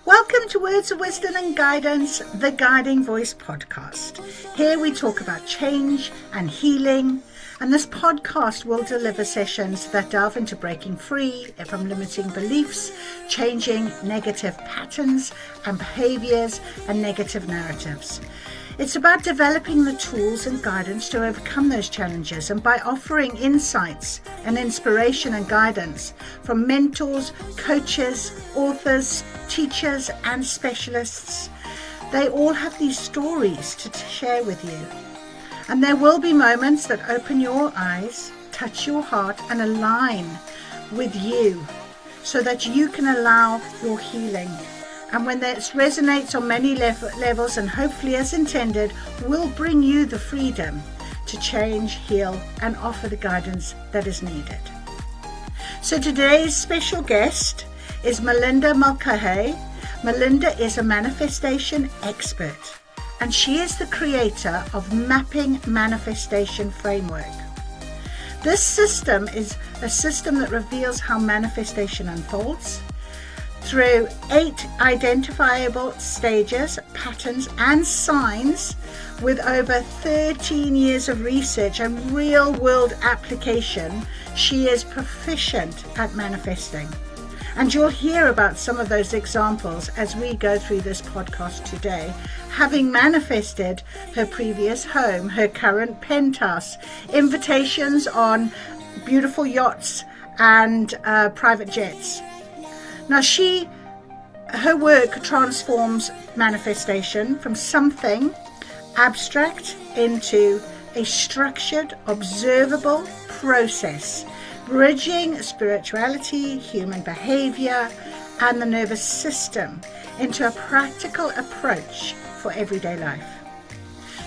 Welcome to Words of Wisdom and Guidance, the Guiding Voice podcast. Here we talk about change and healing, and this podcast will deliver sessions that delve into breaking free from limiting beliefs, changing negative patterns and behaviors and negative narratives. It's about developing the tools and guidance to overcome those challenges, and by offering insights and inspiration and guidance from mentors, coaches, authors, teachers and specialists. They all have these stories to share with you. And there will be moments that open your eyes, touch your heart and align with you so that you can allow your healing. And when this resonates on many levels and hopefully as intended, will bring you the freedom to change, heal and offer the guidance that is needed. So today's special guest is Melinda Mulcahy. Melinda is a manifestation expert and she is the creator of Mapping Manifestation Framework. This system is a system that reveals how manifestation unfolds through 8 identifiable stages, patterns and signs with over 13 years of research and real-world application. She is proficient at manifesting. And you'll hear about some of those examples as we go through this podcast today, having manifested her previous home, her current penthouse, invitations on beautiful yachts and private jets. Now her work transforms manifestation from something abstract into a structured, observable process, bridging spirituality, human behavior, and the nervous system into a practical approach for everyday life.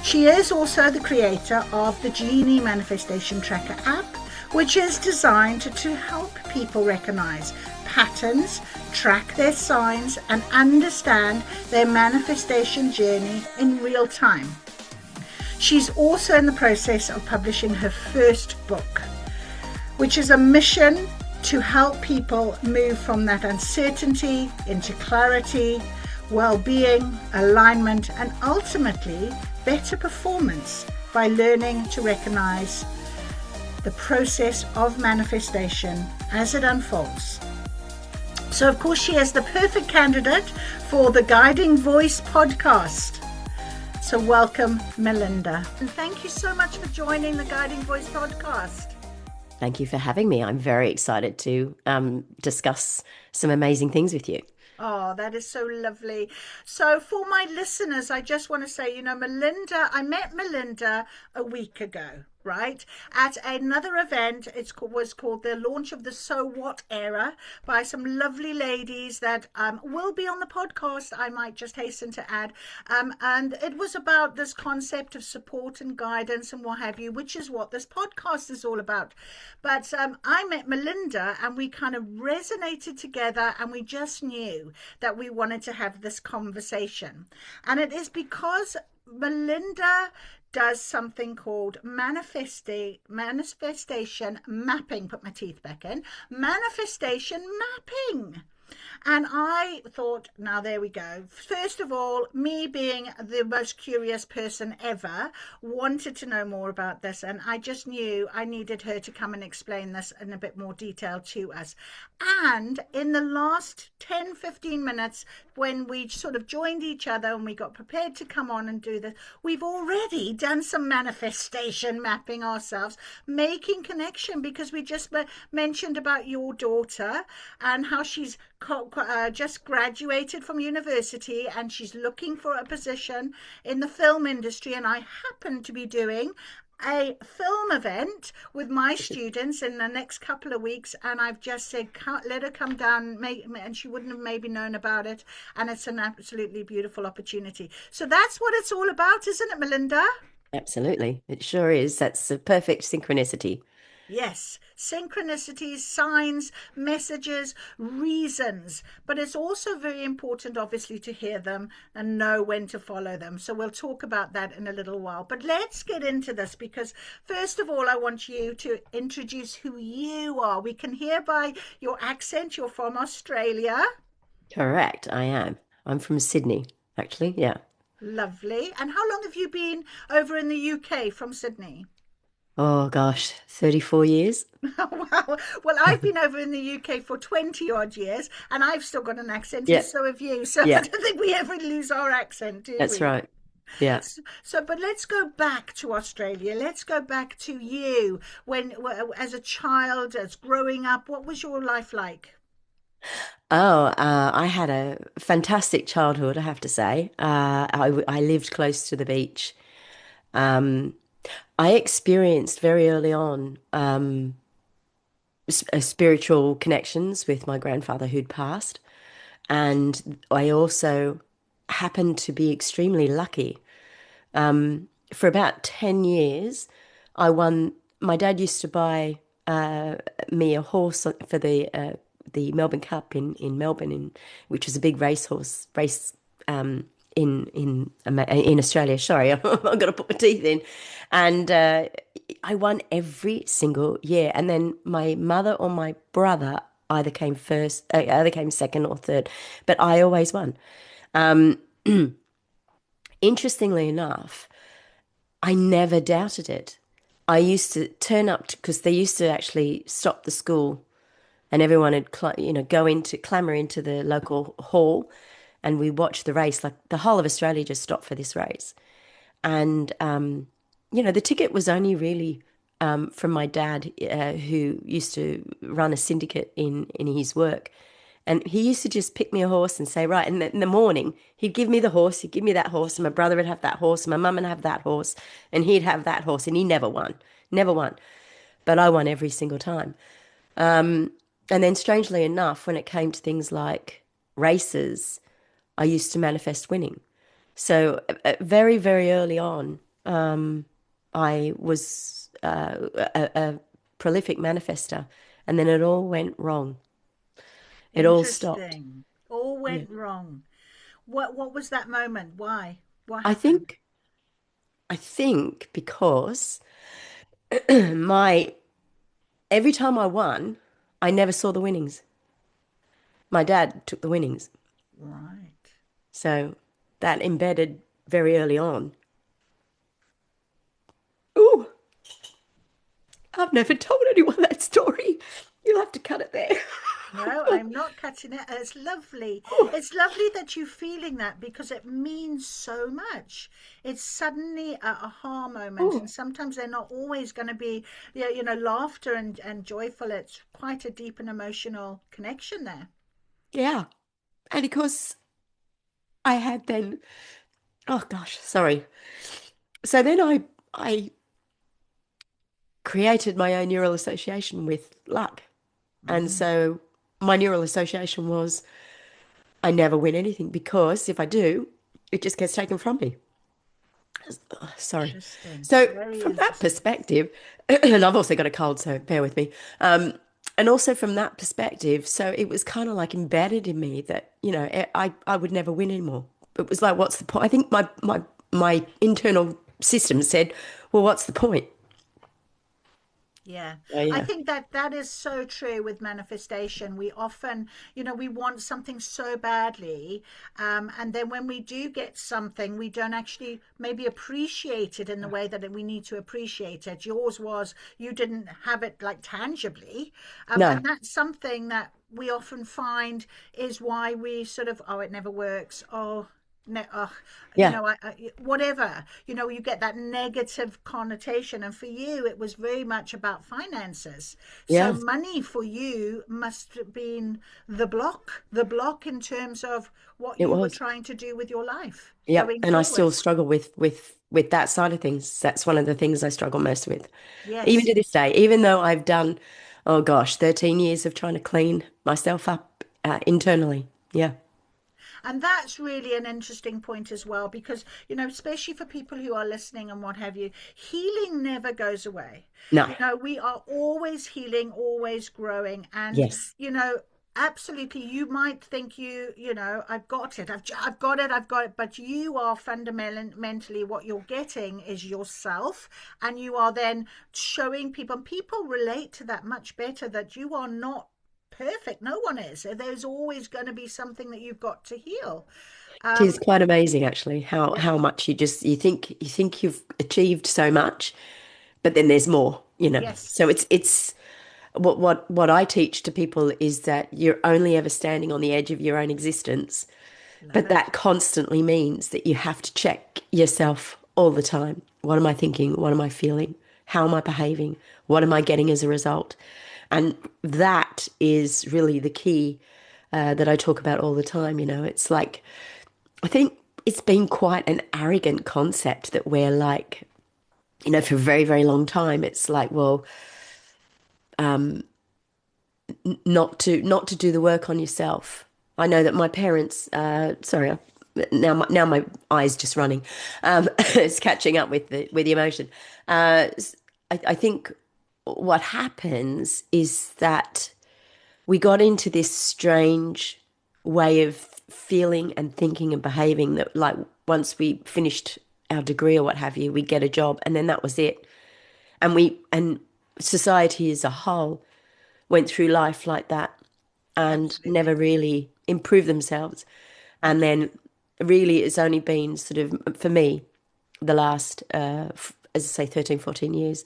She is also the creator of the Genie Manifestation Tracker app, which is designed to help people recognize patterns, track their signs, and understand their manifestation journey in real time. She's also in the process of publishing her first book, which is a mission to help people move from that uncertainty into clarity, well-being, alignment, and ultimately better performance by learning to recognize the process of manifestation as it unfolds. So, of course, she is the perfect candidate for the Guiding Voice podcast. So welcome, Melinda. And thank you so much for joining the Guiding Voice podcast. Thank you for having me. I'm very excited to discuss some amazing things with you. Oh, that is so lovely. So for my listeners, I just want to say, I met Melinda a week ago, right? At another event. It was called the launch of the So What era by some lovely ladies that will be on the podcast, I might just hasten to add. And it was about this concept of support and guidance and what have you, which is what this podcast is all about. But I met Melinda and we kind of resonated together and we just knew that we wanted to have this conversation. And it is because Melinda does something called manifestation mapping. Put my teeth back in. Manifestation mapping. And I thought, now there we go. First of all, me being the most curious person ever, wanted to know more about this. And I just knew I needed her to come and explain this in a bit more detail to us. And in the last 10, 15 minutes, when we sort of joined each other and we got prepared to come on and do this, we've already done some manifestation mapping ourselves, making connection, because we just mentioned about your daughter and how she's just graduated from university and she's looking for a position in the film industry. And I happen to be doing a film event with my students in the next couple of weeks, and I've just said let her come down, and she wouldn't have maybe known about it, and it's an absolutely beautiful opportunity. So that's what it's all about, isn't it, Melinda? Absolutely, it sure is. That's a perfect synchronicity. Yes, synchronicities, signs, messages, reasons. But it's also very important, obviously, to hear them and know when to follow them. So we'll talk about that in a little while. But let's get into this, because first of all, I want you to introduce who you are. We can hear by your accent you're from Australia. Correct, I am. I'm from Sydney, actually. Yeah. Lovely. And how long have you been over in the UK from Sydney? Oh gosh, 34 years. Wow. Well, I've been over in the UK for 20 odd years and I've still got an accent, and Yeah. so have you. So I Yeah. don't think we ever lose our accent, do That's we? right. Yeah. But let's go back to Australia. Let's go back to you as a child, as growing up. What was your life like? Oh, I had a fantastic childhood, I have to say. I lived close to the beach. Um, I experienced very early on spiritual connections with my grandfather who'd passed. And I also happened to be extremely lucky. For about 10 years, I won. My dad used to buy me a horse for the Melbourne Cup in Melbourne, which was a big race in Australia. Sorry, I've got to put my teeth in, and I won every single year. And then my mother or my brother either came second or third, but I always won. Interestingly enough, I never doubted it. I used to turn up because they used to actually stop the school and everyone would, go into clamor into the local hall and we watched the race. Like the whole of Australia just stopped for this race. And, the ticket was only really from my dad, who used to run a syndicate in his work. And he used to just pick me a horse and say, right, in the morning, he'd give me the horse, he'd give me that horse, and my brother would have that horse, and my mum would have that horse, and he'd have that horse, and he never won, never won. But I won every single time. And then, strangely enough, when it came to things like races, I used to manifest winning. So, very, very early on, I was a prolific manifester, and then it all went wrong. It all stopped. Interesting. All Yeah. went wrong. What was that moment? Why? What I happened? think I think because my every time I won, I never saw the winnings. My dad took the winnings. Right. So that embedded very early on. Ooh, I've never told anyone that story. You'll have to cut it there. No, I'm not cutting it. It's lovely. It's lovely that you're feeling that because it means so much. It's suddenly a aha moment, and Oh, sometimes they're not always going to be, yeah, laughter and joyful. It's quite a deep and emotional connection there. yeah. And of course, I had then, oh gosh, sorry. So then I created my own neural association with luck. And Mm, so my neural association was I never win anything because if I do, it just gets taken from me. Sorry. interesting. So Very from that interesting. perspective, and I've also got a cold, so bear with me. And also from that perspective, so it was kind of like embedded in me that, I would never win anymore. It was like, what's the point? I think my internal system said, well, what's the point? Yeah, Oh I yeah. think that is so true with manifestation. We often, we want something so badly, and then when we do get something, we don't actually maybe appreciate it in the way that we need to appreciate it. Yours was you didn't have it like tangibly, No. and that's something that we often find is why we sort of, oh, it never works. Oh, no, Yeah. whatever, you get that negative connotation. And for you, it was very much about finances. So Yeah. money for you must have been the block in terms of what It you were was. trying to do with your life Yep. going And I forward. still struggle with that side of things. That's one of the things I struggle most with. Even Yes. to this day, even though I've done, oh gosh, 13 years of trying to clean myself up internally. Yeah. And that's really an interesting point as well, because, especially for people who are listening and what have you, healing never goes away. No. We are always healing, always growing. And, Yes. absolutely, you might think I've got it, I've got it, I've got it. But you are fundamentally what you're getting is yourself. And you are then showing people, and people relate to that much better, that you are not perfect. No one is. There's always going to be something that you've got to heal. It is Um, quite amazing actually yeah, how much you think you've achieved so much, but then there's more, you know. yes, So it's what I teach to people is that you're only ever standing on the edge of your own existence, love but it. that constantly means that you have to check yourself all the time. What am I thinking? What am I feeling? How am I behaving? What am I getting as a result? And that is really the key that I talk about all the time. You know, it's like, I think it's been quite an arrogant concept that we're like, you know, for a very, very long time, it's like, well, not to do the work on yourself. I know that my parents, sorry, now my eyes just running, it's catching up with the emotion. I think what happens is that we got into this strange way of feeling and thinking and behaving that, like, once we finished our degree or what have you, we get a job and then that was it. And society as a whole went through life like that and Absolutely. never really improved themselves. And then really it's only been sort of, for me, the last, as I say, 13, 14 years,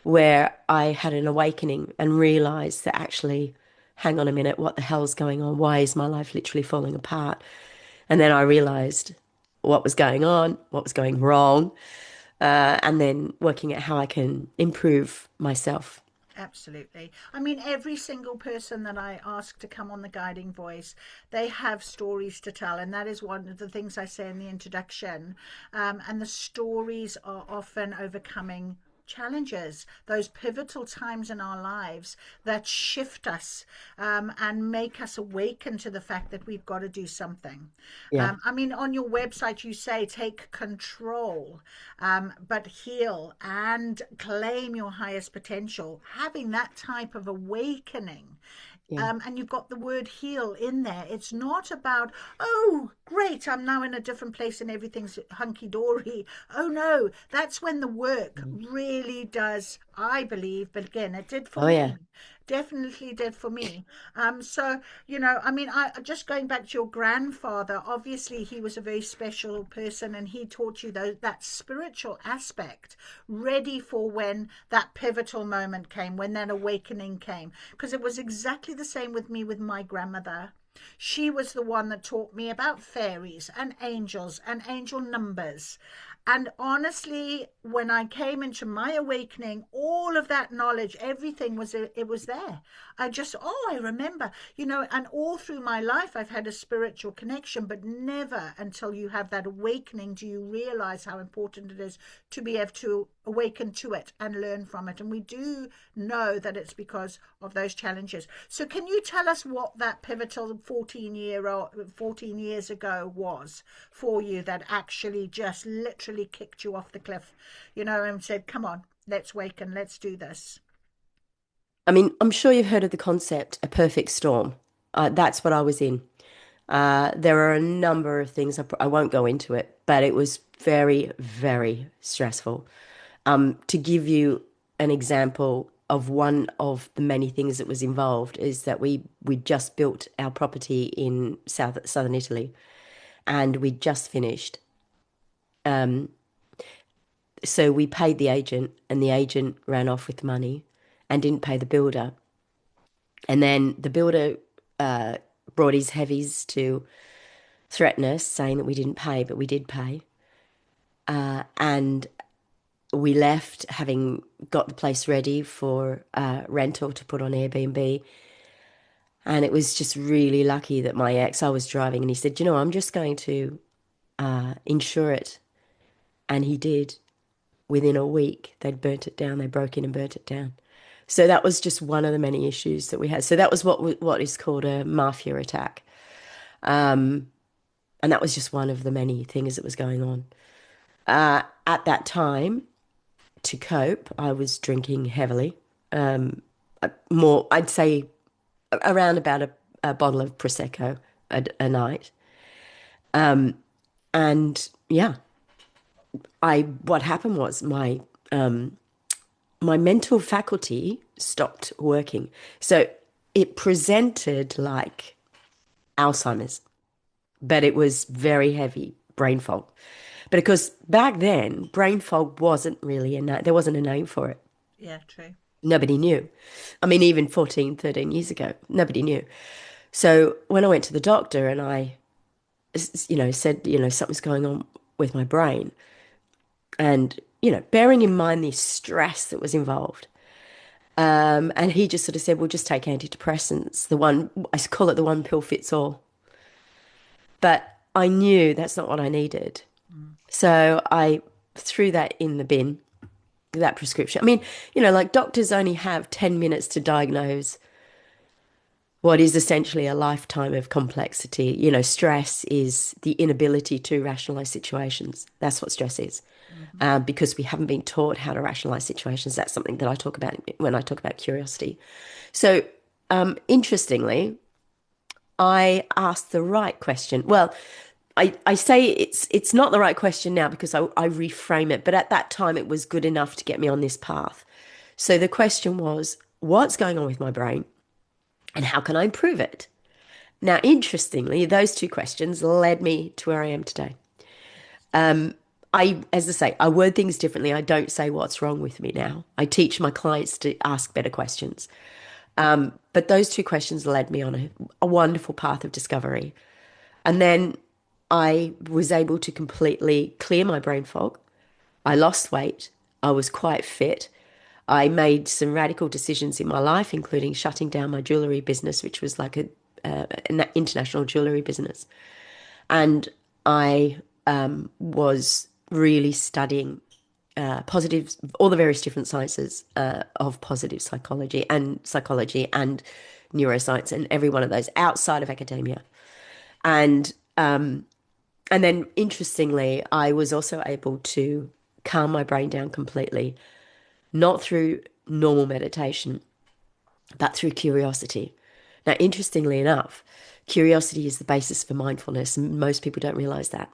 where I had an awakening and realized that actually, hang on a minute, what the hell's going on? Why is my life literally falling apart? And then I realized what was going on, what was going wrong, and then working at how I can improve myself. Absolutely. I mean, every single person that I ask to come on the guiding voice, they have stories to tell. And that is one of the things I say in the introduction. And the stories are often overcoming challenges, those pivotal times in our lives that shift us and make us awaken to the fact that we've got to do something. Yeah. I mean, on your website, you say take control, but heal and claim your highest potential. Having that type of awakening, Yeah. and you've got the word heal in there. It's not about, oh, great, I'm now in a different place and everything's hunky dory. Oh, no, that's when the work really does, I believe. But again, it did for Oh, yeah. me. Definitely did for me. So, I mean, I just going back to your grandfather, obviously he was a very special person and he taught you that spiritual aspect, ready for when that pivotal moment came, when that awakening came. Because it was exactly the same with me with my grandmother. She was the one that taught me about fairies and angel numbers. And honestly, when I came into my awakening, all of that knowledge, everything was, it was there. I remember, and all through my life, I've had a spiritual connection, but never until you have that awakening do you realize how important it is to be able to awaken to it and learn from it. And we do know that it's because of those challenges. So can you tell us what that pivotal 14 years ago was for you that actually just literally kicked you off the cliff, and said, come on, let's wake and let's do this? I mean, I'm sure you've heard of the concept, a perfect storm. That's what I was in. There are a number of things, I won't go into it, but it was very, very stressful. To give you an example of one of the many things that was involved is that we just built our property in southern Italy, and we just finished. So we paid the agent, and the agent ran off with the money and didn't pay the builder. And then the builder brought his heavies to threaten us, saying that we didn't pay, but we did pay. And we left, having got the place ready for rental to put on Airbnb. And it was just really lucky that my ex, I was driving, and he said, I'm just going to insure it. And he did. Within a week, they'd burnt it down. They broke in and burnt it down. So that was just one of the many issues that we had. So that was what is called a mafia attack. And that was just one of the many things that was going on. At that time, to cope, I was drinking heavily. More, I'd say around about a bottle of Prosecco a night. And yeah, what happened was my mental faculty stopped working. So it presented like Alzheimer's, but it was very heavy brain fog. But of course, back then, brain fog wasn't really there wasn't a name for it. Yeah, true. Nobody knew. I mean, even 14, 13 years ago, nobody knew. So when I went to the doctor and I, said, something's going on with my brain, and, bearing in mind the stress that was involved, and he just sort of said, "We'll just take antidepressants. The one, I call it the one pill fits all." But I knew that's not what I needed. Mm. So I threw that in the bin, that prescription. I mean, like doctors only have 10 minutes to diagnose what is essentially a lifetime of complexity. Stress is the inability to rationalize situations. That's what stress is. Mm-hmm. Because we haven't been taught how to rationalize situations. That's something that I talk about when I talk about curiosity. So, interestingly, I asked the right question. Well, I say it's not the right question now because I reframe it, but at that time it was good enough to get me on this path. So the question was, what's going on with my brain and how can I improve it? Now, interestingly, those two questions led me to where I am today. As I say, I word things differently. I don't say what's wrong with me now. I teach my clients to ask better questions. But those two questions led me on a wonderful path of discovery. And then I was able to completely clear my brain fog. I lost weight. I was quite fit. I made some radical decisions in my life, including shutting down my jewelry business, which was like an international jewelry business. And I was really studying positive, all the various different sciences of positive psychology and neuroscience, and every one of those outside of academia. And and then, interestingly, I was also able to calm my brain down completely, not through normal meditation, but through curiosity. Now, interestingly enough, curiosity is the basis for mindfulness, and most people don't realize that.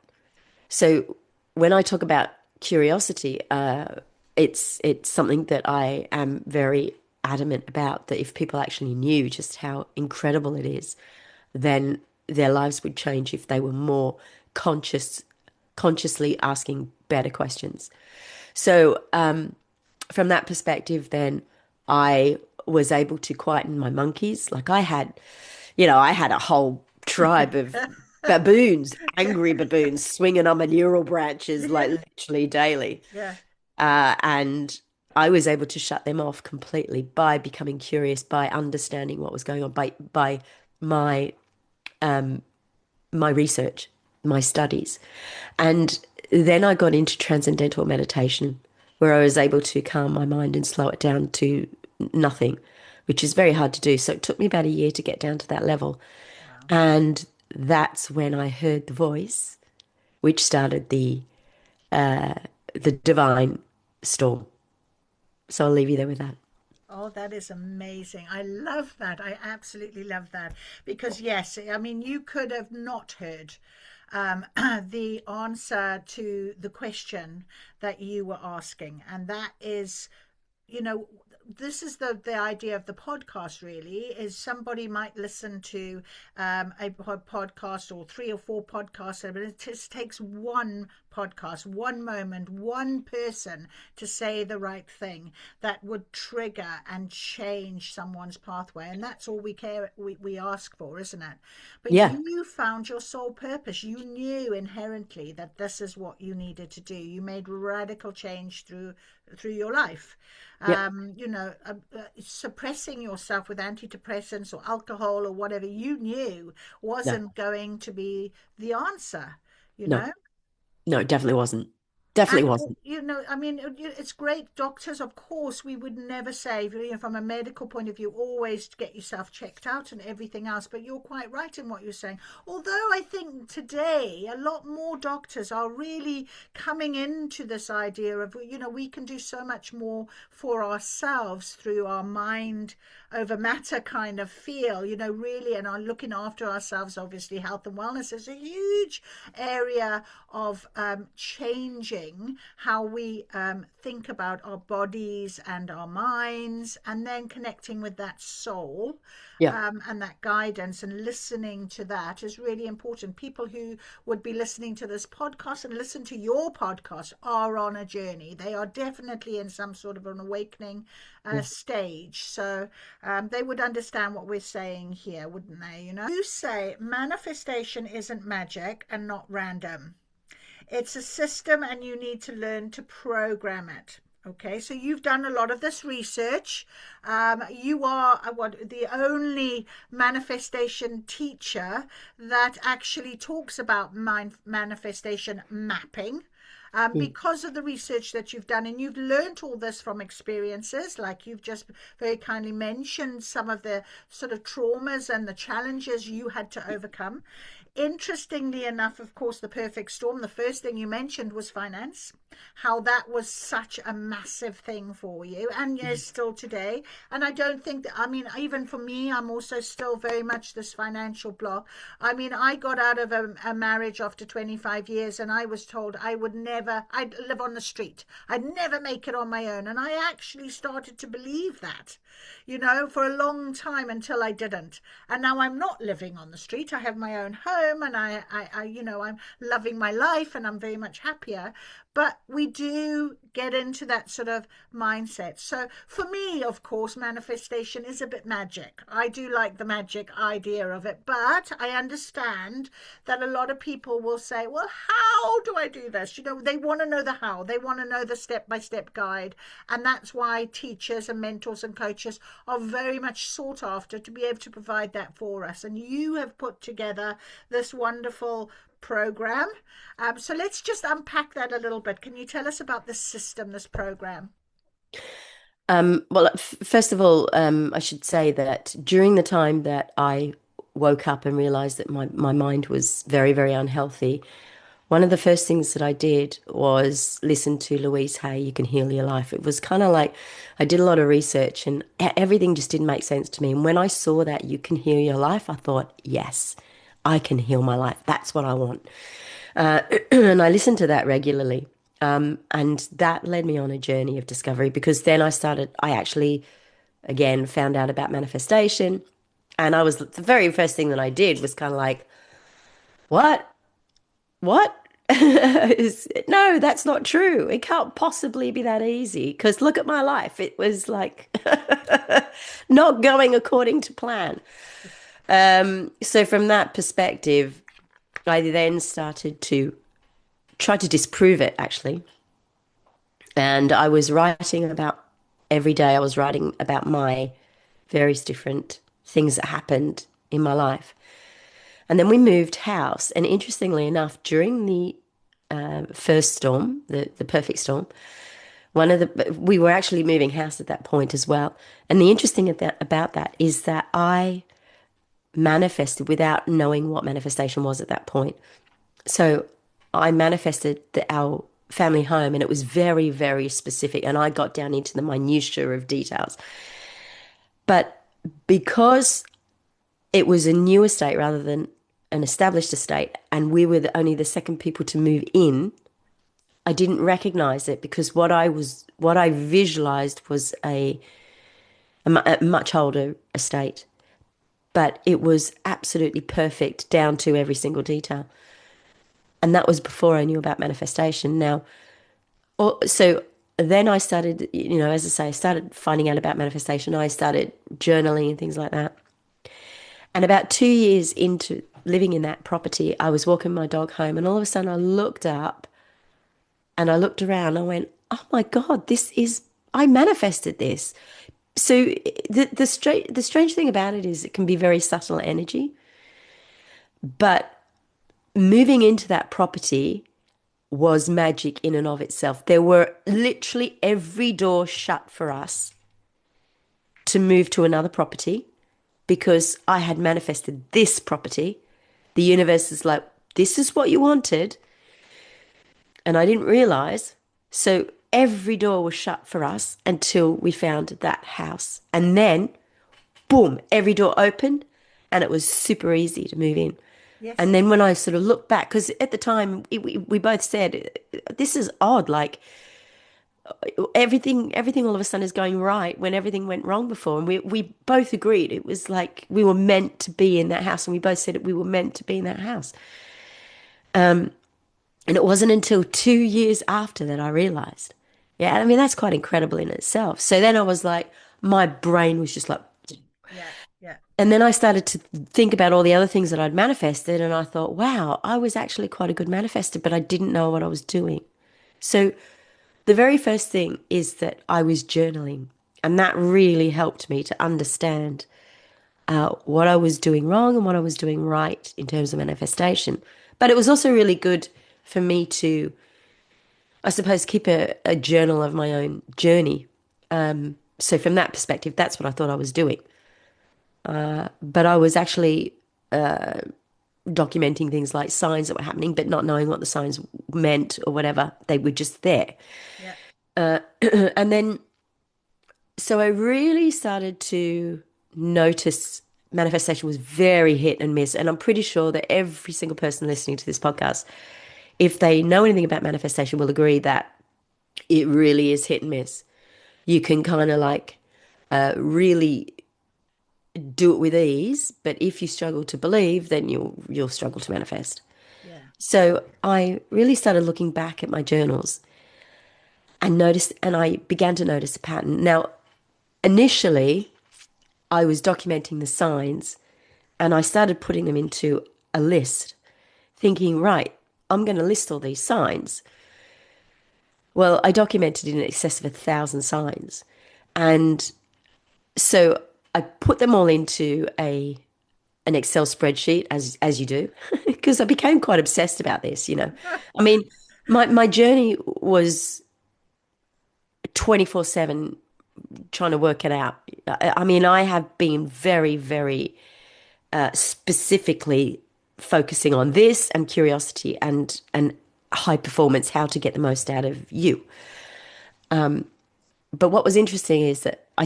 So, when I talk about curiosity, it's something that I am very adamant about. That if people actually knew just how incredible it is, then their lives would change if they were more consciously asking better questions. So, from that perspective, then I was able to quieten my monkeys. Like I had a whole tribe of baboons, angry baboons, swinging on my neural branches like Yeah, literally daily. yeah. And I was able to shut them off completely by becoming curious, by understanding what was going on, by my my research, my studies. And then I got into transcendental meditation, where I was able to calm my mind and slow it down to nothing, which is very hard to do. So it took me about a year to get down to that level. Wow. And that's when I heard the voice, which started the divine storm. So I'll leave you there with that. Oh, that is amazing. I love that. I absolutely love that. Because, yes, I mean, you could have not heard the answer to the question that you were asking. And that is, you know, this is the idea of the podcast really is somebody might listen to a podcast or three or four podcasts, but it just takes one podcast, one moment, one person to say the right thing that would trigger and change someone's pathway, and that's all we ask for, isn't it? But Yeah. you found your soul purpose. You knew inherently that this is what you needed to do. You made radical change through your life. Yeah. Suppressing yourself with antidepressants or alcohol or whatever you knew No, wasn't going to be the answer, you no, know? no, it definitely wasn't. Definitely And wasn't. I mean, it's great. Doctors, of course, we would never say, from a medical point of view, always get yourself checked out and everything else. But you're quite right in what you're saying. Although I think today a lot more doctors are really coming into this idea of, we can do so much more for ourselves through our mind over matter kind of feel, really, and are looking after ourselves. Obviously, health and wellness is a huge area of changing shifting how we think about our bodies and our minds, and then connecting with that soul, Yeah. and that guidance, and listening to that is really important. People who would be listening to this podcast and listen to your podcast are on a journey. They are definitely in some sort of an awakening stage. So they would understand what we're saying here, wouldn't they? You say manifestation isn't magic and not random. It's a system, and you need to learn to program it. Okay, so you've done a lot of this research. You are the only manifestation teacher that actually talks about manifestation mapping. Mm. Because of the research that you've done, and you've learned all this from experiences, like you've just very kindly mentioned some of the sort of traumas and the challenges you had to overcome. Interestingly enough, of course, the perfect storm, the first thing you mentioned was finance, how that was such a massive thing for you, and yes, still today. And I don't think that, I mean, even for me, I'm also still very much this financial block. I mean, I got out of a marriage after 25 years, and I was told I would never, I'd live on the street, I'd never make it on my own. And I actually started to believe that, for a long time, until I didn't. And now I'm not living on the street. I have my own home, and I'm loving my life, and I'm very much happier. But we do get into that sort of mindset. So for me, of course, manifestation is a bit magic. I do like the magic idea of it, but I understand that a lot of people will say, well, how do I do this? They want to know the how. They want to know the step-by-step guide. And that's why teachers and mentors and coaches are very much sought after, to be able to provide that for us. And you have put together this wonderful program. So let's just unpack that a little bit. Can you tell us about this system, this program? Well, first of all, I should say that during the time that I woke up and realized that my mind was very, very unhealthy, one of the first things that I did was listen to Louise Hay, You Can Heal Your Life. It was kind of like I did a lot of research, and everything just didn't make sense to me. And when I saw that You Can Heal Your Life, I thought, yes, I can heal my life. That's what I want. And I listened to that regularly. And that led me on a journey of discovery, because then I actually, again, found out about manifestation. And the very first thing that I did was kind of like, what? What? No, that's not true. It can't possibly be that easy, because look at my life. It was like not going according to plan. So from that perspective, I then started to try to disprove it, actually. And I was writing about every day, I was writing about my various different things that happened in my life. And then we moved house. And interestingly enough, during the first storm, the perfect storm, we were actually moving house at that point as well. And the interesting about that is that I manifested without knowing what manifestation was at that point. So I manifested our family home, and it was very, very specific. And I got down into the minutiae of details. But because it was a new estate rather than an established estate, and we were only the second people to move in, I didn't recognize it, because what I visualized was a much older estate, but it was absolutely perfect down to every single detail. And that was before I knew about manifestation. Now, so then I started, as I say, I started finding out about manifestation. I started journaling and things like that. And about 2 years into living in that property, I was walking my dog home, and all of a sudden I looked up and I looked around and I went, oh my God, I manifested this. So the strange thing about it is it can be very subtle energy, but moving into that property was magic in and of itself. There were literally every door shut for us to move to another property, because I had manifested this property. The universe is like, this is what you wanted. And I didn't realize. So every door was shut for us until we found that house. And then, boom, every door opened, and it was super easy to move in. Yes. And then when I sort of look back, because at the time we both said, this is odd, like everything all of a sudden is going right when everything went wrong before. And we both agreed it was like we were meant to be in that house. And we both said that we were meant to be in that house. And it wasn't until 2 years after that I realized. Yeah, I mean, that's quite incredible in itself. So then I was like, my brain was just like, Yeah. Yeah. and then I started to think about all the other things that I'd manifested. And I thought, wow, I was actually quite a good manifester, but I didn't know what I was doing. So the very first thing is that I was journaling. And that really helped me to understand what I was doing wrong and what I was doing right in terms of manifestation. But it was also really good for me to, I suppose, keep a journal of my own journey. So from that perspective, that's what I thought I was doing. But I was actually documenting things like signs that were happening, but not knowing what the signs meant or whatever. They were just there. Yeah. And then, so I really started to notice manifestation was very hit and miss. And I'm pretty sure that every single person listening to this podcast, if they know anything about manifestation, will agree that it really is hit and miss. You can kind of like really do it with ease, but if you struggle to believe, then you'll struggle to manifest. Yeah. So I really started looking back at my journals and noticed, and I began to notice a pattern. Now, initially, I was documenting the signs and I started putting them into a list, thinking, right, I'm going to list all these signs. Well, I documented in excess of 1,000 signs. And so I put them all into an Excel spreadsheet, as you do, because I became quite obsessed about this, you know. I mean, my journey was 24/7 trying to work it out. I mean, I have been very, very specifically focusing on this and curiosity and high performance, how to get the most out of you. But what was interesting is that I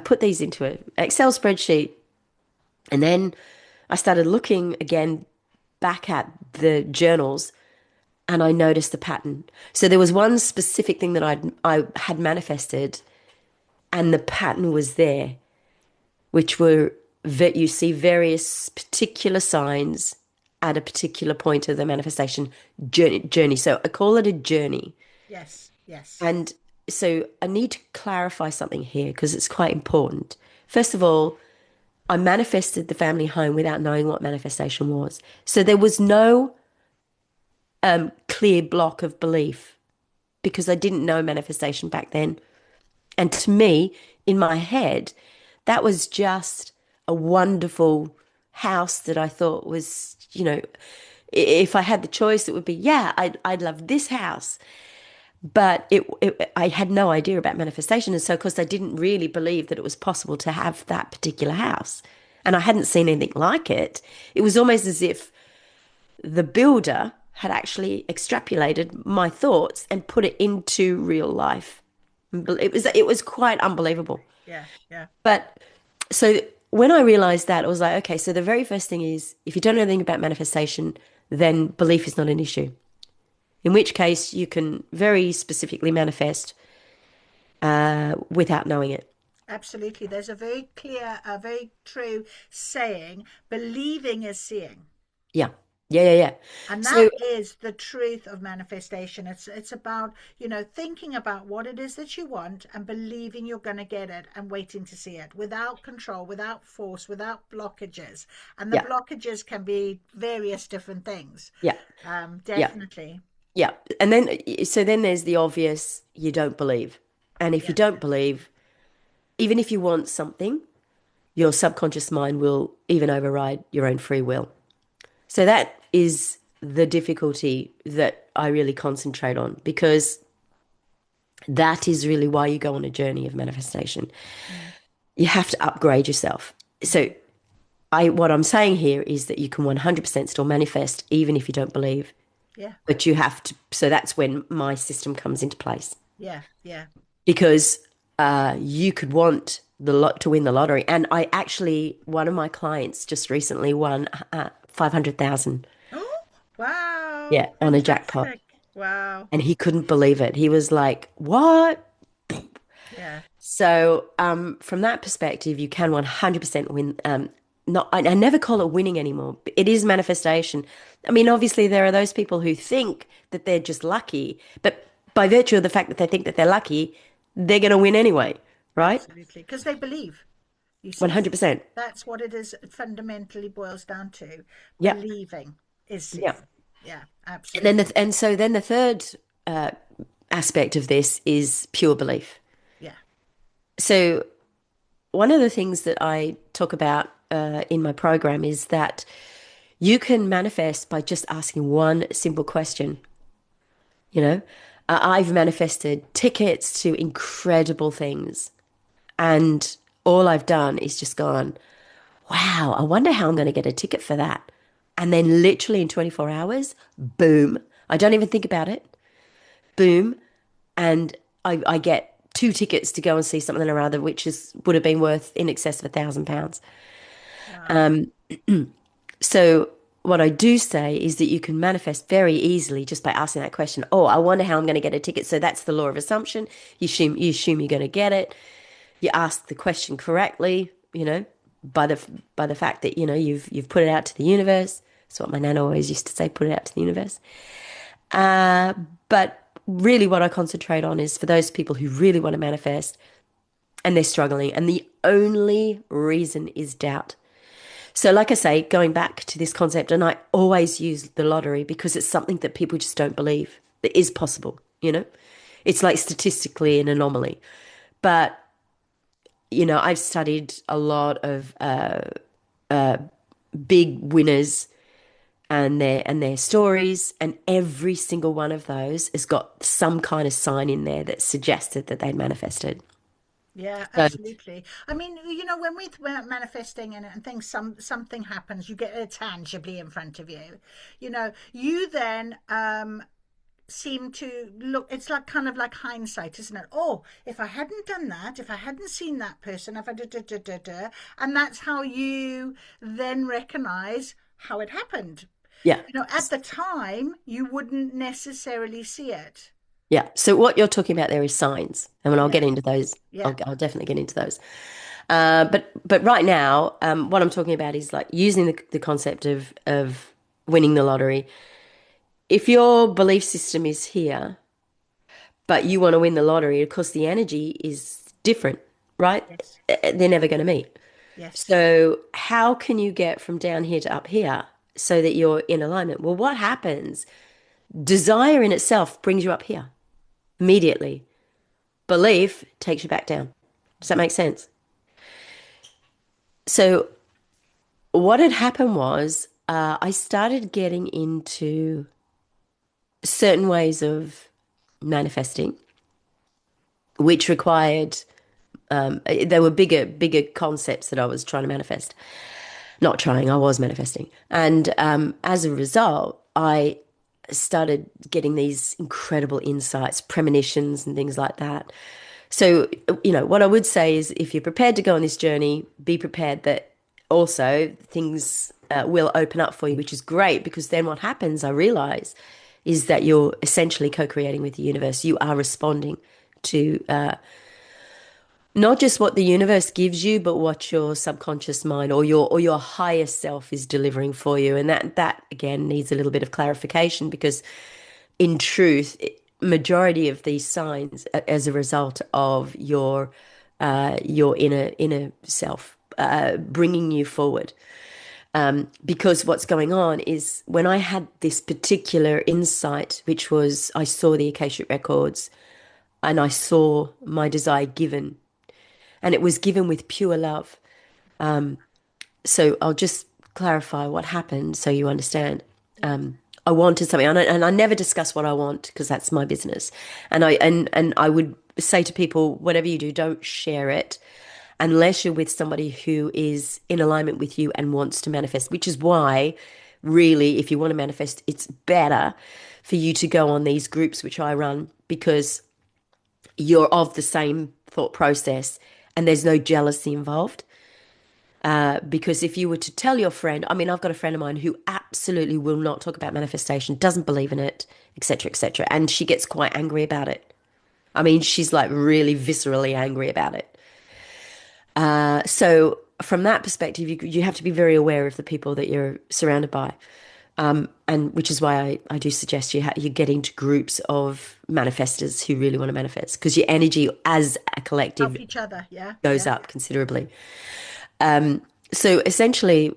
put these into an Excel spreadsheet, and then I started looking again back at the journals, and I noticed the pattern. So there was one specific thing that I had manifested, and the pattern was there, which were that you see various particular signs at a particular point of the manifestation journey. So I call it a journey. Yes. Yes. And so I need to clarify something here because it's quite important. First of all, I manifested the family home without knowing what manifestation was. So there was no clear block of belief because I didn't know manifestation back then. And to me, in my head, that was just a wonderful house that I thought was, you know, if I had the choice, it would be, yeah, I'd love this house. But I had no idea about manifestation. And so, of course, I didn't really believe that it was possible to have that particular house. And I hadn't seen anything like it. It was almost as if the builder had actually extrapolated my thoughts and put it into real life. It was quite unbelievable. Yeah. Yeah. But so when I realized that, I was like, okay, so the very first thing is if you don't know anything about manifestation, then belief is not an issue. In which case you can very specifically manifest without knowing it. Absolutely. There's a very clear, a very true saying, believing is seeing. Yeah. Yeah, yeah, yeah. And that So is the truth of manifestation. It's about, thinking about what it is that you want and believing you're going to get it and waiting to see it without control, without force, without blockages. And the yeah, blockages can be various different things. yeah, yeah, Definitely. yeah. And then so then there's the obvious you don't believe. And if you Yeah. don't believe, even if you want something, your subconscious mind will even override your own free will. So that is the difficulty that I really concentrate on because that is really why you go on a journey of manifestation. Mm, You have to upgrade yourself. So what I'm saying here is that you can 100% still manifest even if you don't believe, yeah. but you have to. So that's when my system comes into place Yeah. Yeah. because you could want the lot to win the lottery. And I actually, one of my clients just recently won 500,000. Oh, wow. Yeah, on a jackpot. Fantastic. Wow. And he couldn't believe it. He was like, "What?" Yeah. So, from that perspective, you can 100% win. Not, I never call it winning anymore. It is manifestation. I mean, obviously, there are those people who think that they're just lucky, but by virtue of the fact that they think that they're lucky, they're going to win anyway, right? Absolutely. Because they believe, you see. 100%. That's what it is. It fundamentally boils down to. Yeah, Believing is yeah. seeing. Yeah, And then, absolutely. and so then the third uh, aspect of this is pure belief. Yeah. So one of the things that I talk about in my program is that you can manifest by just asking one simple question. You know, I've manifested tickets to incredible things, and all I've done is just gone, wow, I wonder how I'm going to get a ticket for that. And then literally in 24 hours, boom, I don't even think about it, boom, and I get two tickets to go and see something or other, which is would have been worth in excess of £1,000. Wow. So what I do say is that you can manifest very easily just by asking that question. Oh, I wonder how I'm going to get a ticket. So that's the law of assumption. You assume you're going to get it. You ask the question correctly, by the fact that, you've put it out to the universe. That's what my nana always used to say, put it out to the universe. But really what I concentrate on is for those people who really want to manifest and they're struggling, and the only reason is doubt. So, like I say, going back to this concept, and I always use the lottery because it's something that people just don't believe that is possible. It's like statistically an anomaly. But, I've studied a lot of big winners and their stories, and every single one of those has got some kind of sign in there that suggested that they'd manifested. Yeah, So, absolutely. I mean, when we're manifesting and things, something happens, you get it tangibly in front of you. You then seem to look. It's like kind of like hindsight, isn't it? Oh, if I hadn't done that, if I hadn't seen that person, if I did, and that's how you then recognize how it happened. yeah. At the time, you wouldn't necessarily see it. Yeah. So what you're talking about there is signs. And when I'll get Yeah, into those, yeah, I'll definitely get into those. But right now, what I'm talking about is like using the concept of winning the lottery. If your belief system is here, but you want to win the lottery, of course the energy is different, right? yes, They're never going to meet. yes. So how can you get from down here to up here so that you're in alignment? Well, what happens? Desire in itself brings you up here immediately. Belief takes you back down. Does that make sense? So, what had happened was I started getting into certain ways of manifesting, which required, there were bigger concepts that I was trying to manifest. Not trying, I was manifesting. And as a result, I started getting these incredible insights, premonitions, and things like that. So, what I would say is if you're prepared to go on this journey, be prepared that also things will open up for you, which is great because then what happens, I realize, is that you're essentially co-creating with the universe. You are responding to not just what the universe gives you, but what your subconscious mind or your higher self is delivering for you. And that again needs a little bit of clarification because in truth, majority of these signs as a result of your inner self bringing you forward. Because what's going on is when I had this particular insight, which was I saw the Akashic records and I saw my desire given, and it was given with pure love. So I'll just clarify what happened so you understand. Yeah. I wanted something, and I never discuss what I want because that's my business. And I would say to people, whatever you do, don't share it unless you're with somebody who is in alignment with you and wants to manifest. Which is why, really, if you want to manifest, it's better for you to go on these groups which I run because you're of the same thought process and there's no jealousy involved. Because if you were to tell your friend, I mean, I've got a friend of mine who absolutely will not talk about manifestation, doesn't believe in it, etc., etc., and she gets quite angry about it. I mean, she's like really viscerally angry about it. So from that perspective, you have to be very aware of the people that you're surrounded by. And which is why I do suggest you get into groups of manifestors who really want to manifest, because your energy as a collective Help each other. Yeah, goes yeah. up considerably. So essentially,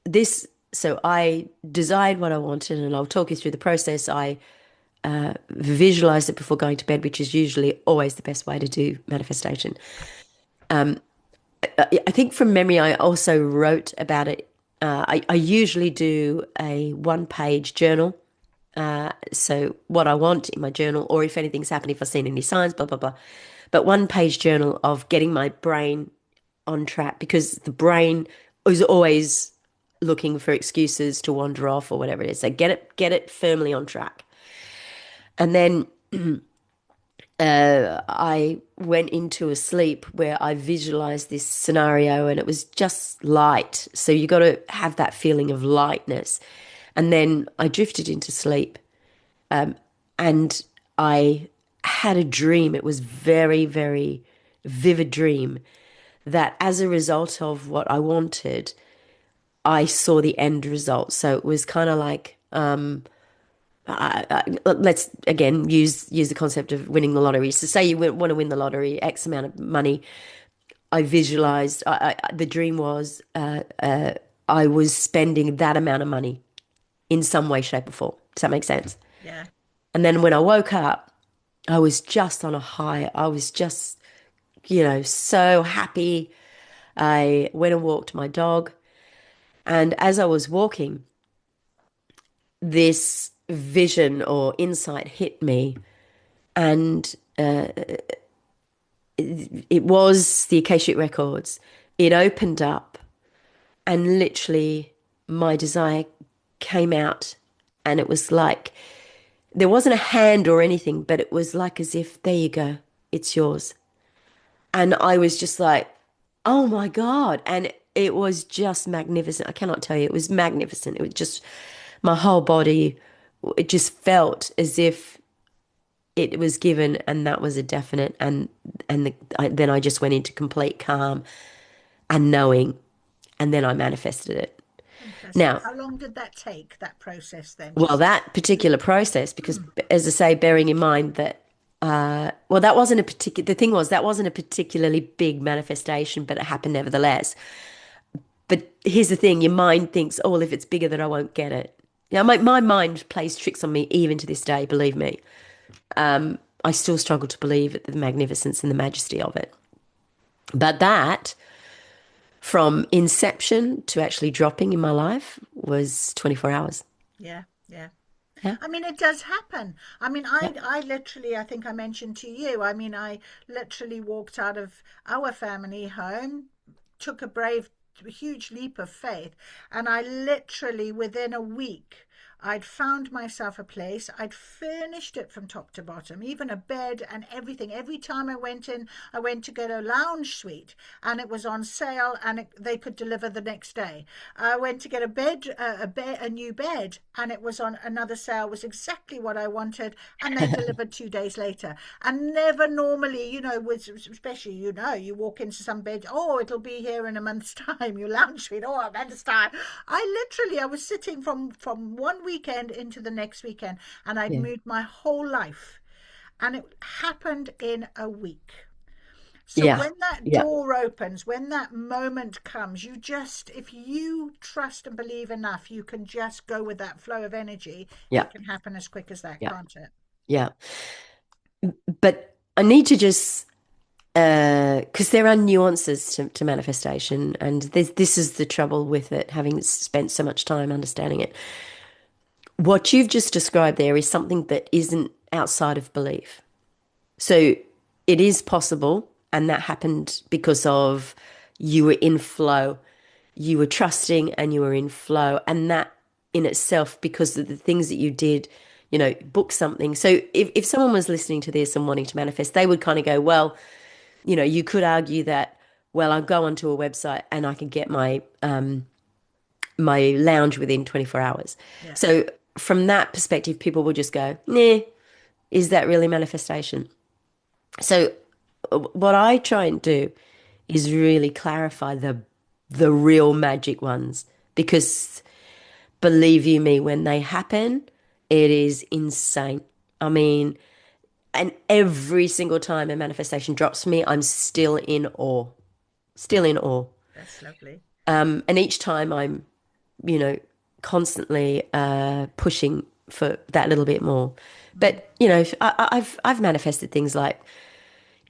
this, so I desired what I wanted, and I'll talk you through the process. I visualized it before going to bed, which is usually always the best way to do manifestation. I think from memory, I also wrote about it. I usually do a one-page journal. So what I want in my journal, or if anything's happened, if I've seen any signs, blah, blah, blah. But one-page journal of getting my brain on track, because the brain is always looking for excuses to wander off or whatever it is. So get it firmly on track. And then I went into a sleep where I visualized this scenario, and it was just light. So you got to have that feeling of lightness. And then I drifted into sleep, and I had a dream. It was very, very vivid dream that as a result of what I wanted, I saw the end result. So it was kind of like, let's again use the concept of winning the lottery. So say you want to win the lottery, X amount of money. I visualized. The dream was I was spending that amount of money in some way, shape, or form. Does that make sense? Yeah. And then when I woke up, I was just on a high. I was just, so happy. I went and walked my dog. And as I was walking, this vision or insight hit me. And it was the Akashic Records. It opened up, and literally my desire came out. And it was like, there wasn't a hand or anything, but it was like as if, there you go, it's yours. And I was just like, oh my God. And it was just magnificent. I cannot tell you, it was magnificent. It was just, my whole body, it just felt as if it was given, and that was a definite. Then I just went into complete calm and knowing, and then I manifested it. Fantastic. Now, How long did that take, that process then? well, Just that particular process, because as I say, bearing in mind that, well, that wasn't a particular, the thing was, that wasn't a particularly big manifestation, but it happened nevertheless. But here's the thing, your mind thinks, oh, well, if it's bigger, then I won't get it. My mind plays tricks on me even to this day, believe me. I still struggle to believe at the magnificence and the majesty of it. But that, from inception to actually dropping in my life, was 24 hours. yeah, yeah. Yeah. I mean, it does happen. I mean, Yeah. I literally, I think I mentioned to you, I mean, I literally walked out of our family home, took a brave, huge leap of faith, and I literally, within a week, I'd found myself a place. I'd furnished it from top to bottom, even a bed and everything. Every time I went in, I went to get a lounge suite, and it was on sale, and they could deliver the next day. I went to get a new bed, and it was on another sale. It was exactly what I wanted, and they delivered 2 days later. And never normally, with especially you walk into some bed. Oh, it'll be here in a month's time. Your lounge suite. Oh, a month's time. I was sitting from one weekend into the next weekend, and I'd Yeah. moved my whole life, and it happened in a week. So Yeah. when that Yeah. door opens, when that moment comes, if you trust and believe enough, you can just go with that flow of energy. Yeah. It can happen as quick as that, Yeah. can't it? Yeah. But I need to just, because there are nuances to manifestation, and this is the trouble with it, having spent so much time understanding it. What you've just described there is something that isn't outside of belief. So it is possible, and that happened because of you were in flow, you were trusting, and you were in flow, and that in itself, because of the things that you did, book something. So if someone was listening to this and wanting to manifest, they would kind of go, well, you could argue that, well, I'll go onto a website and I can get my lounge within 24 hours. Yeah. So from that perspective, people will just go, nah, is that really manifestation? So what I try and do is really clarify the real magic ones because believe you me, when they happen, it is insane. I mean, and every single time a manifestation drops me, I'm still in awe. Still in awe. That's lovely. And each time I'm, you know, constantly pushing for that little bit more. Mm. But I've manifested things like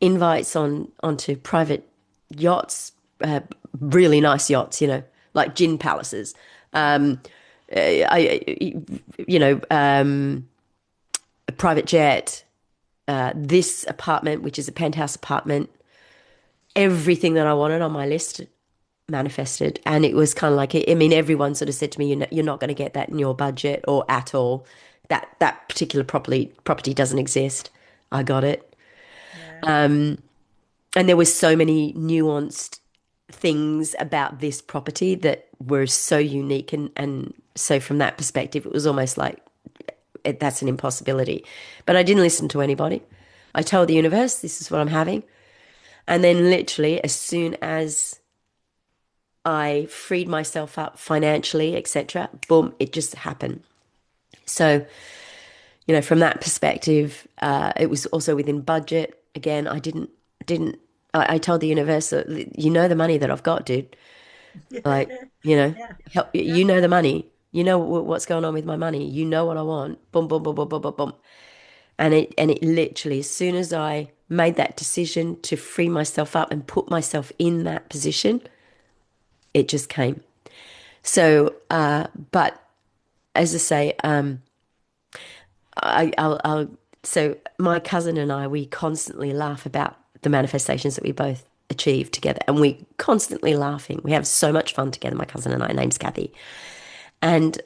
invites onto private yachts, really nice yachts, like gin palaces. Um, a private jet, this apartment, which is a penthouse apartment, everything that I wanted on my list manifested. And it was kind of like, I mean, everyone sort of said to me, you're not going to get that in your budget or at all. That particular property doesn't exist. I got it. Yeah. And there was so many nuanced things about this property that were so unique and so from that perspective it was almost like that's an impossibility, but I didn't listen to anybody. I told the universe this is what I'm having, and then literally as soon as I freed myself up financially, etc., boom, it just happened. So from that perspective, it was also within budget. Again, I didn't I told the universe that the money that I've got, dude. Like, Yeah. help, Yeah. the money. What's going on with my money. You know what I want. Boom, boom, boom, boom, boom, boom, boom. And it literally, as soon as I made that decision to free myself up and put myself in that position, it just came. So, but as I say, I'll so my cousin and I, we constantly laugh about the manifestations that we both achieve together, and we constantly laughing. We have so much fun together, my cousin and I. Her name's Kathy, and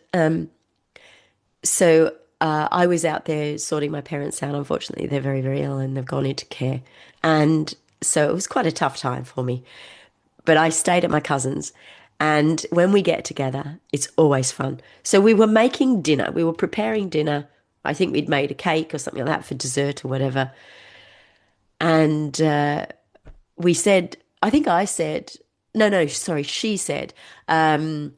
so I was out there sorting my parents out. Unfortunately, they're very, very ill and they've gone into care, and so it was quite a tough time for me. But I stayed at my cousin's. And when we get together, it's always fun. So we were making dinner. We were preparing dinner. I think we'd made a cake or something like that for dessert or whatever. And we said, I think I said, no, no, sorry, she said, I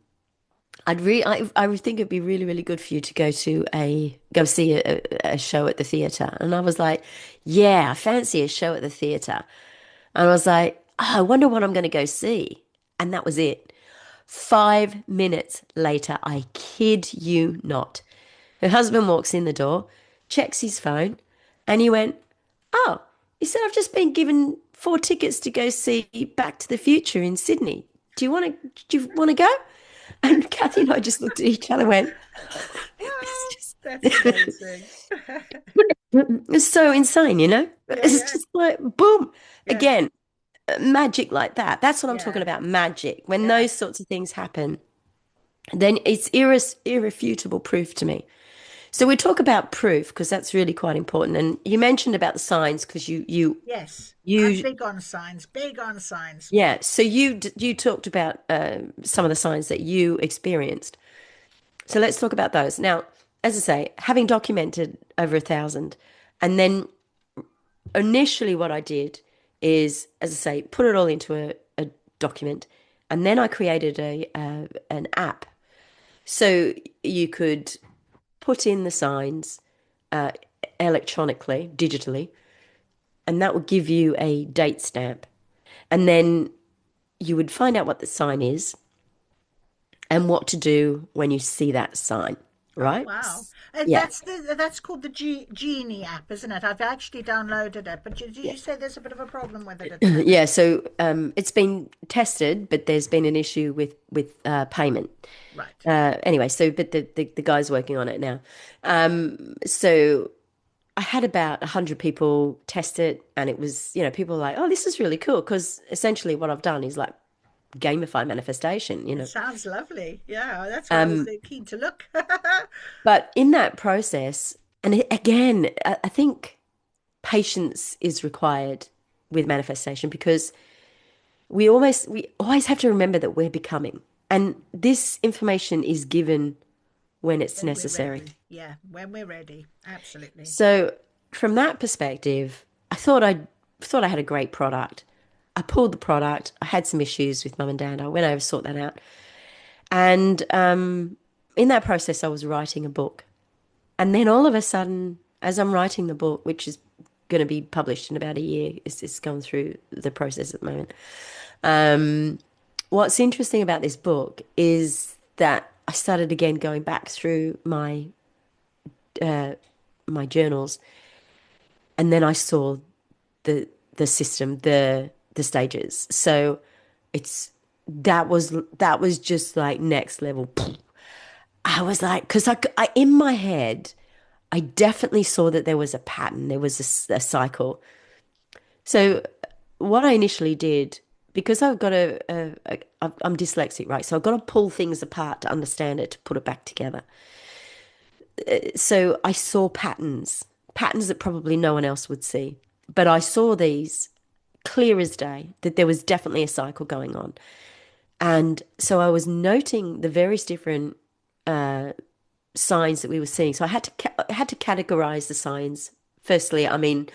would think it'd be really, really good for you to go see a show at the theatre. And I was like, yeah, I fancy a show at the theatre. And I was like, oh, I wonder what I'm going to go see. And that was it. 5 minutes later, I kid you not, her husband walks in the door, checks his phone, and he went, oh, he said, I've just been given 4 tickets to go see Back to the Future in Sydney. Do you want to go? And Kathy and I just looked at each other and went, Oh, it's that's amazing. it's so insane. Yeah, It's yeah, just like, boom. yeah, Again, magic like that. That's what I'm talking yeah, about, magic. When yeah. those sorts of things happen, then it's irrefutable proof to me. So we talk about proof because that's really quite important. And you mentioned about the signs because Yes, I'm you big on signs, big on signs. yeah. So you talked about some of the signs that you experienced. So let's talk about those. Now, as I say, having documented over 1,000, and then initially what I did is, as I say, put it all into a document, and then I created an app so you could put in the signs uh, electronically, digitally, and that would give you a date stamp. And then you would find out what the sign is and what to do when you see that sign, Oh right? wow. Yeah. That's called the Genie app, isn't it? I've actually downloaded it, but did Yeah. you say there's a bit of a problem with it at the moment? Yeah, so it's been tested, but there's been an issue with payment. Right. Anyway, so but the guy's working on it now. So I had about 100 people test it, and it was, people were like, "Oh, this is really cool," because essentially what I've done is like gamify It manifestation. sounds lovely. Yeah, that's why I was Um, so keen to look. but in that process, and again, I think patience is required with manifestation because we always have to remember that we're becoming. And this information is given when it's When we're necessary. ready. Yeah, when we're ready. Absolutely. So from that perspective, I thought I had a great product. I pulled the product. I had some issues with mum and dad. I went over to sort that out. And in that process, I was writing a book. And then all of a sudden, as I'm writing the book, which is going to be published in about a year, it's going through the process at the moment. What's interesting about this book is that I started again going back through my journals, and then I saw the the system, the stages. So it's that was just like next level. I was like, because I in my head, I definitely saw that there was a pattern, there was a cycle. So what I initially did, because I've got I'm dyslexic, right? So I've got to pull things apart to understand it, to put it back together. So I saw patterns that probably no one else would see. But I saw these clear as day, that there was definitely a cycle going on. And so I was noting the various different signs that we were seeing. So I had to categorize the signs. Firstly, I mean,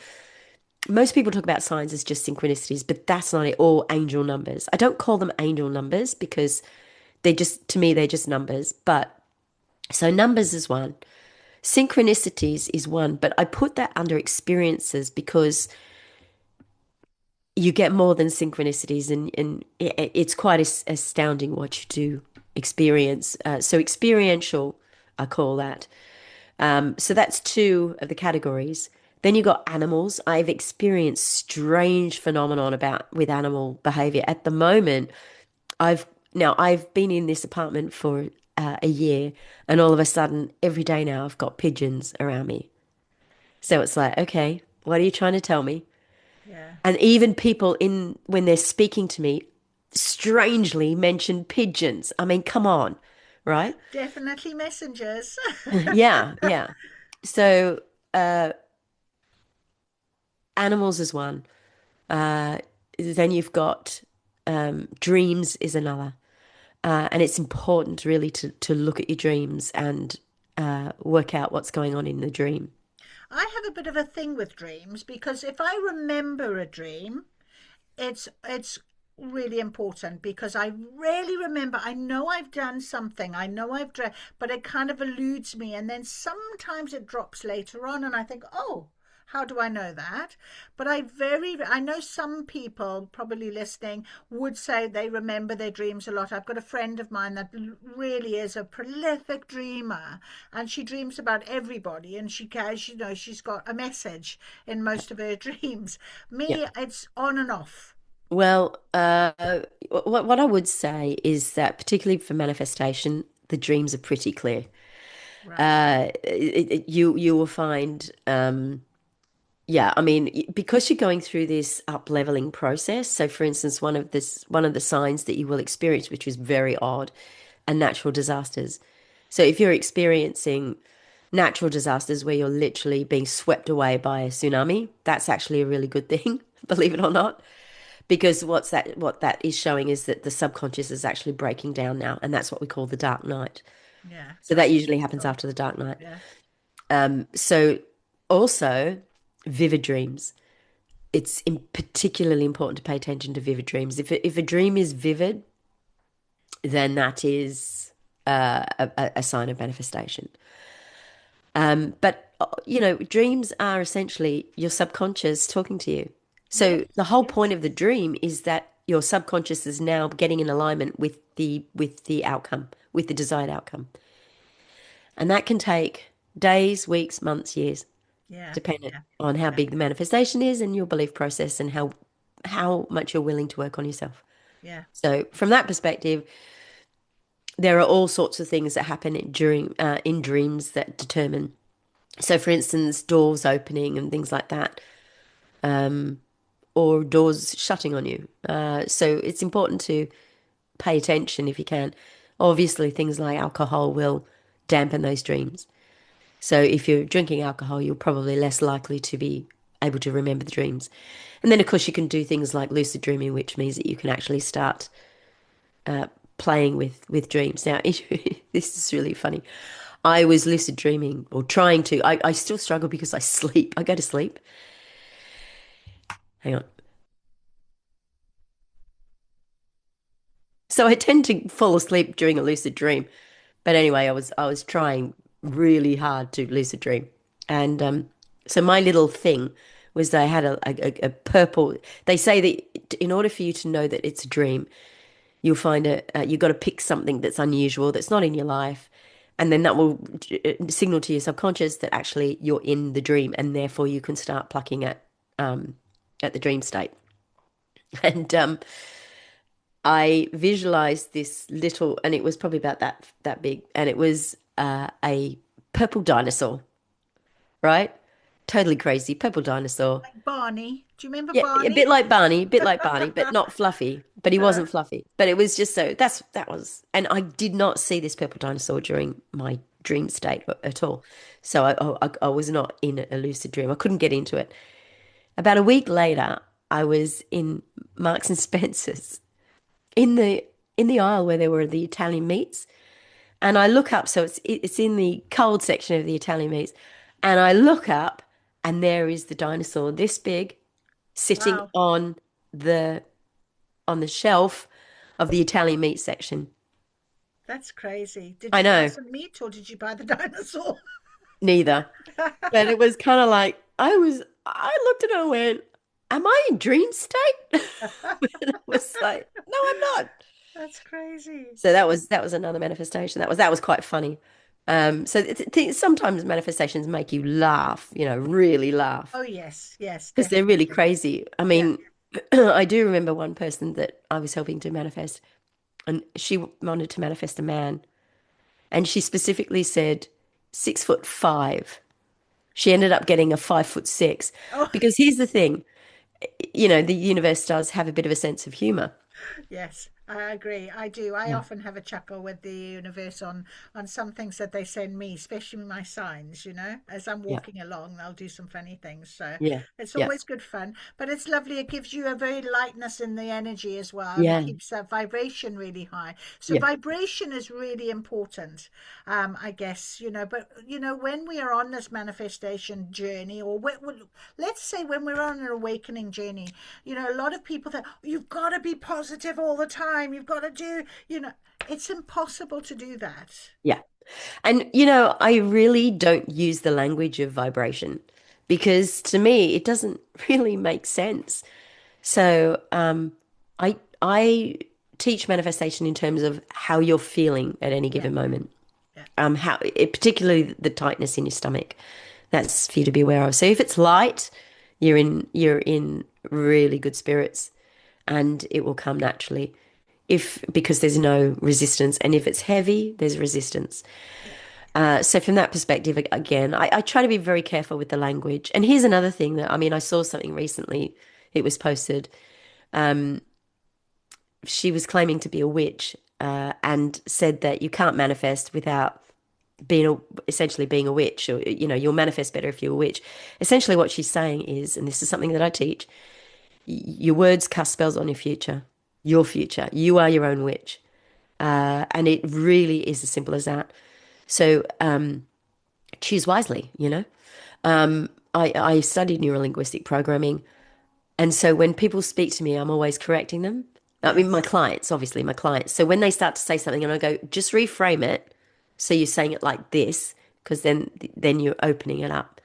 most people talk about signs as just synchronicities, but that's not it, or angel numbers. I don't call them angel numbers because to me, they're just numbers. But so numbers is one, synchronicities is one, but I put that under experiences because you get more than synchronicities, and it's quite astounding what you do experience. So experiential, I call that. So that's two of the categories. Then you got animals. I've experienced strange phenomenon about with animal behavior. At the moment, I've been in this apartment for a year, and all of a sudden, every day now, I've got pigeons around me. So it's like, okay, what are you trying to tell me? Yeah. And even people in when they're speaking to me, strangely mention pigeons. I mean, come on, right? Definitely messengers. Yeah, yeah. So animals is one. Uh, then you've got dreams is another. And it's important really to look at your dreams and work out what's going on in the dream. I have a bit of a thing with dreams because if I remember a dream, it's really important because I really remember. I know I've done something. I know I've done, but it kind of eludes me, and then sometimes it drops later on, and I think, oh. How do I know that? But I know some people probably listening would say they remember their dreams a lot. I've got a friend of mine that really is a prolific dreamer, and she dreams about everybody, and she's got a message in most of her dreams. Yeah. Me, it's on and off. Well, what I would say is that particularly for manifestation, the dreams are pretty clear. Right. You will find, yeah, I mean, because you're going through this up leveling process. So, for instance, one of the signs that you will experience, which is very odd, are natural disasters. So, if you're experiencing natural disasters where you're literally being swept away by a tsunami, that's actually a really good thing, believe it or not. Because what that is showing is that the subconscious is actually breaking down now, and that's what we call the dark night. Yeah. So that That's usually happens cool. after the dark night. Yeah. So also vivid dreams. It's particularly important to pay attention to vivid dreams. If a dream is vivid, then that is a sign of manifestation. But dreams are essentially your subconscious talking to you. So the Yes. whole point Yes. of the dream is that your subconscious is now getting in alignment with the outcome, with the desired outcome. And that can take days, weeks, months, years, Yeah. dependent Yeah. on how Yeah. big the manifestation is and your belief process and how much you're willing to work on yourself. Yeah. So from that perspective, there are all sorts of things that happen in dreams that determine. So, for instance, doors opening and things like that, or doors shutting on you. So it's important to pay attention if you can. Obviously, things like alcohol will dampen those dreams. So if you're drinking alcohol, you're probably less likely to be able to remember the dreams. And then, of course, you can do things like lucid dreaming, which means that you can actually start playing with dreams. Now, this is really funny. I was lucid dreaming or trying to. I still struggle because I sleep. I go to sleep. Hang on. So I tend to fall asleep during a lucid dream. But anyway, I was trying really hard to lucid dream, and so my little thing was they had a purple. They say that in order for you to know that it's a dream, you'll find you've got to pick something that's unusual, that's not in your life, and then that will signal to your subconscious that actually you're in the dream, and therefore you can start plucking at the dream state. And I visualized this little, and it was probably about that big, and it was a purple dinosaur, right? Totally crazy, purple dinosaur. Like Barney. Do you remember Yeah, Barney? A bit like Barney, but not fluffy. But he wasn't fluffy. But it was just so that was, and I did not see this purple dinosaur during my dream state at all. So I was not in a lucid dream. I couldn't get into it. About a week later, I was in Marks and Spencer's in the aisle where there were the Italian meats, and I look up. So it's in the cold section of the Italian meats, and I look up, and there is the dinosaur this big sitting Wow, the on the shelf of the Italian meat section. that's crazy. Did I you buy know, some meat or did you buy the dinosaur? neither. But it was kind of like I looked at it and went, "Am I in dream state?" And I was like, "No, I'm not." That's crazy. So that was another manifestation. That was quite funny. So sometimes manifestations make you laugh, really laugh Oh, yes, yes, because they're really definitely. crazy. I Yeah. mean, I do remember one person that I was helping to manifest, and she wanted to manifest a man. And she specifically said 6'5". She ended up getting a 5'6", Oh, because here's the thing, the universe does have a bit of a sense of humor. yes, I agree. I do. I Yeah. often have a chuckle with the universe on some things that they send me, especially my signs, As I'm Yeah. walking along, they'll do some funny things. So Yeah. it's Yeah. always good fun. But it's lovely. It gives you a very lightness in the energy as well, and it Yeah. keeps that vibration really high. So Yeah. vibration is really important, I guess, but when we are on this manifestation journey, or let's say when we're on an awakening journey, a lot of people think you've got to be positive all the time. You've got to do, it's impossible to do that. Yeah. And, I really don't use the language of vibration because to me, it doesn't really make sense. So, I teach manifestation in terms of how you're feeling at any Yeah, given moment. yeah, Particularly the tightness in your stomach. That's for you to be aware of. So if it's light, you're in really good spirits, and it will come naturally. If because there's no resistance, and if it's heavy, there's resistance. yeah. So from that perspective, again, I try to be very careful with the language. And here's another thing that, I mean, I saw something recently. It was posted. She was claiming to be a witch, and said that you can't manifest without essentially being a witch, or you'll manifest better if you're a witch. Essentially, what she's saying is, and this is something that I teach: your words cast spells on your future. Your future. You are your own witch, and it really is as simple as that. So choose wisely. I studied neurolinguistic programming, and so when people speak to me, I'm always correcting them. I mean, my Yes, clients, obviously, my clients. So when they start to say something, and I go, just reframe it. So you're saying it like this, because then you're opening it up.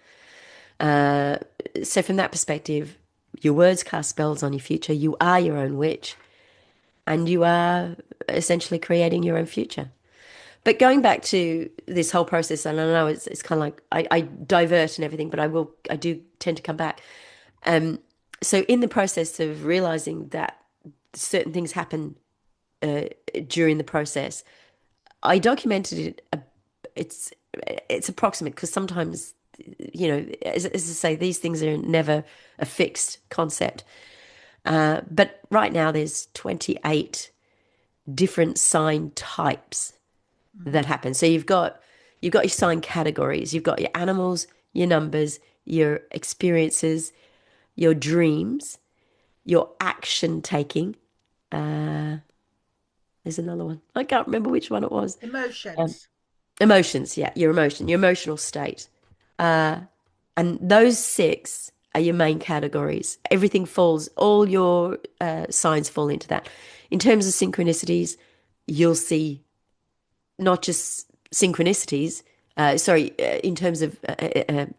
So from that perspective, your words cast spells on your future. You are your own witch, and you are essentially creating your own future. But going back to this whole process, and I know it's kind of like I divert and everything, but I do tend to come back. So in the process of realizing that certain things happen during the process, I documented it. It's approximate because sometimes, as I say, these things are never a fixed concept. But right now, there's 28 different sign types that hmm, happen. So you've got your sign categories. You've got your animals, your numbers, your experiences, your dreams, your action taking. There's another one. I can't remember which one it was. Um, Emotions. Emotions, yeah, your emotional state. Uh, and those six are your main categories. Everything falls, all your signs fall into that. In terms of synchronicities, you'll see not just synchronicities, in terms of, what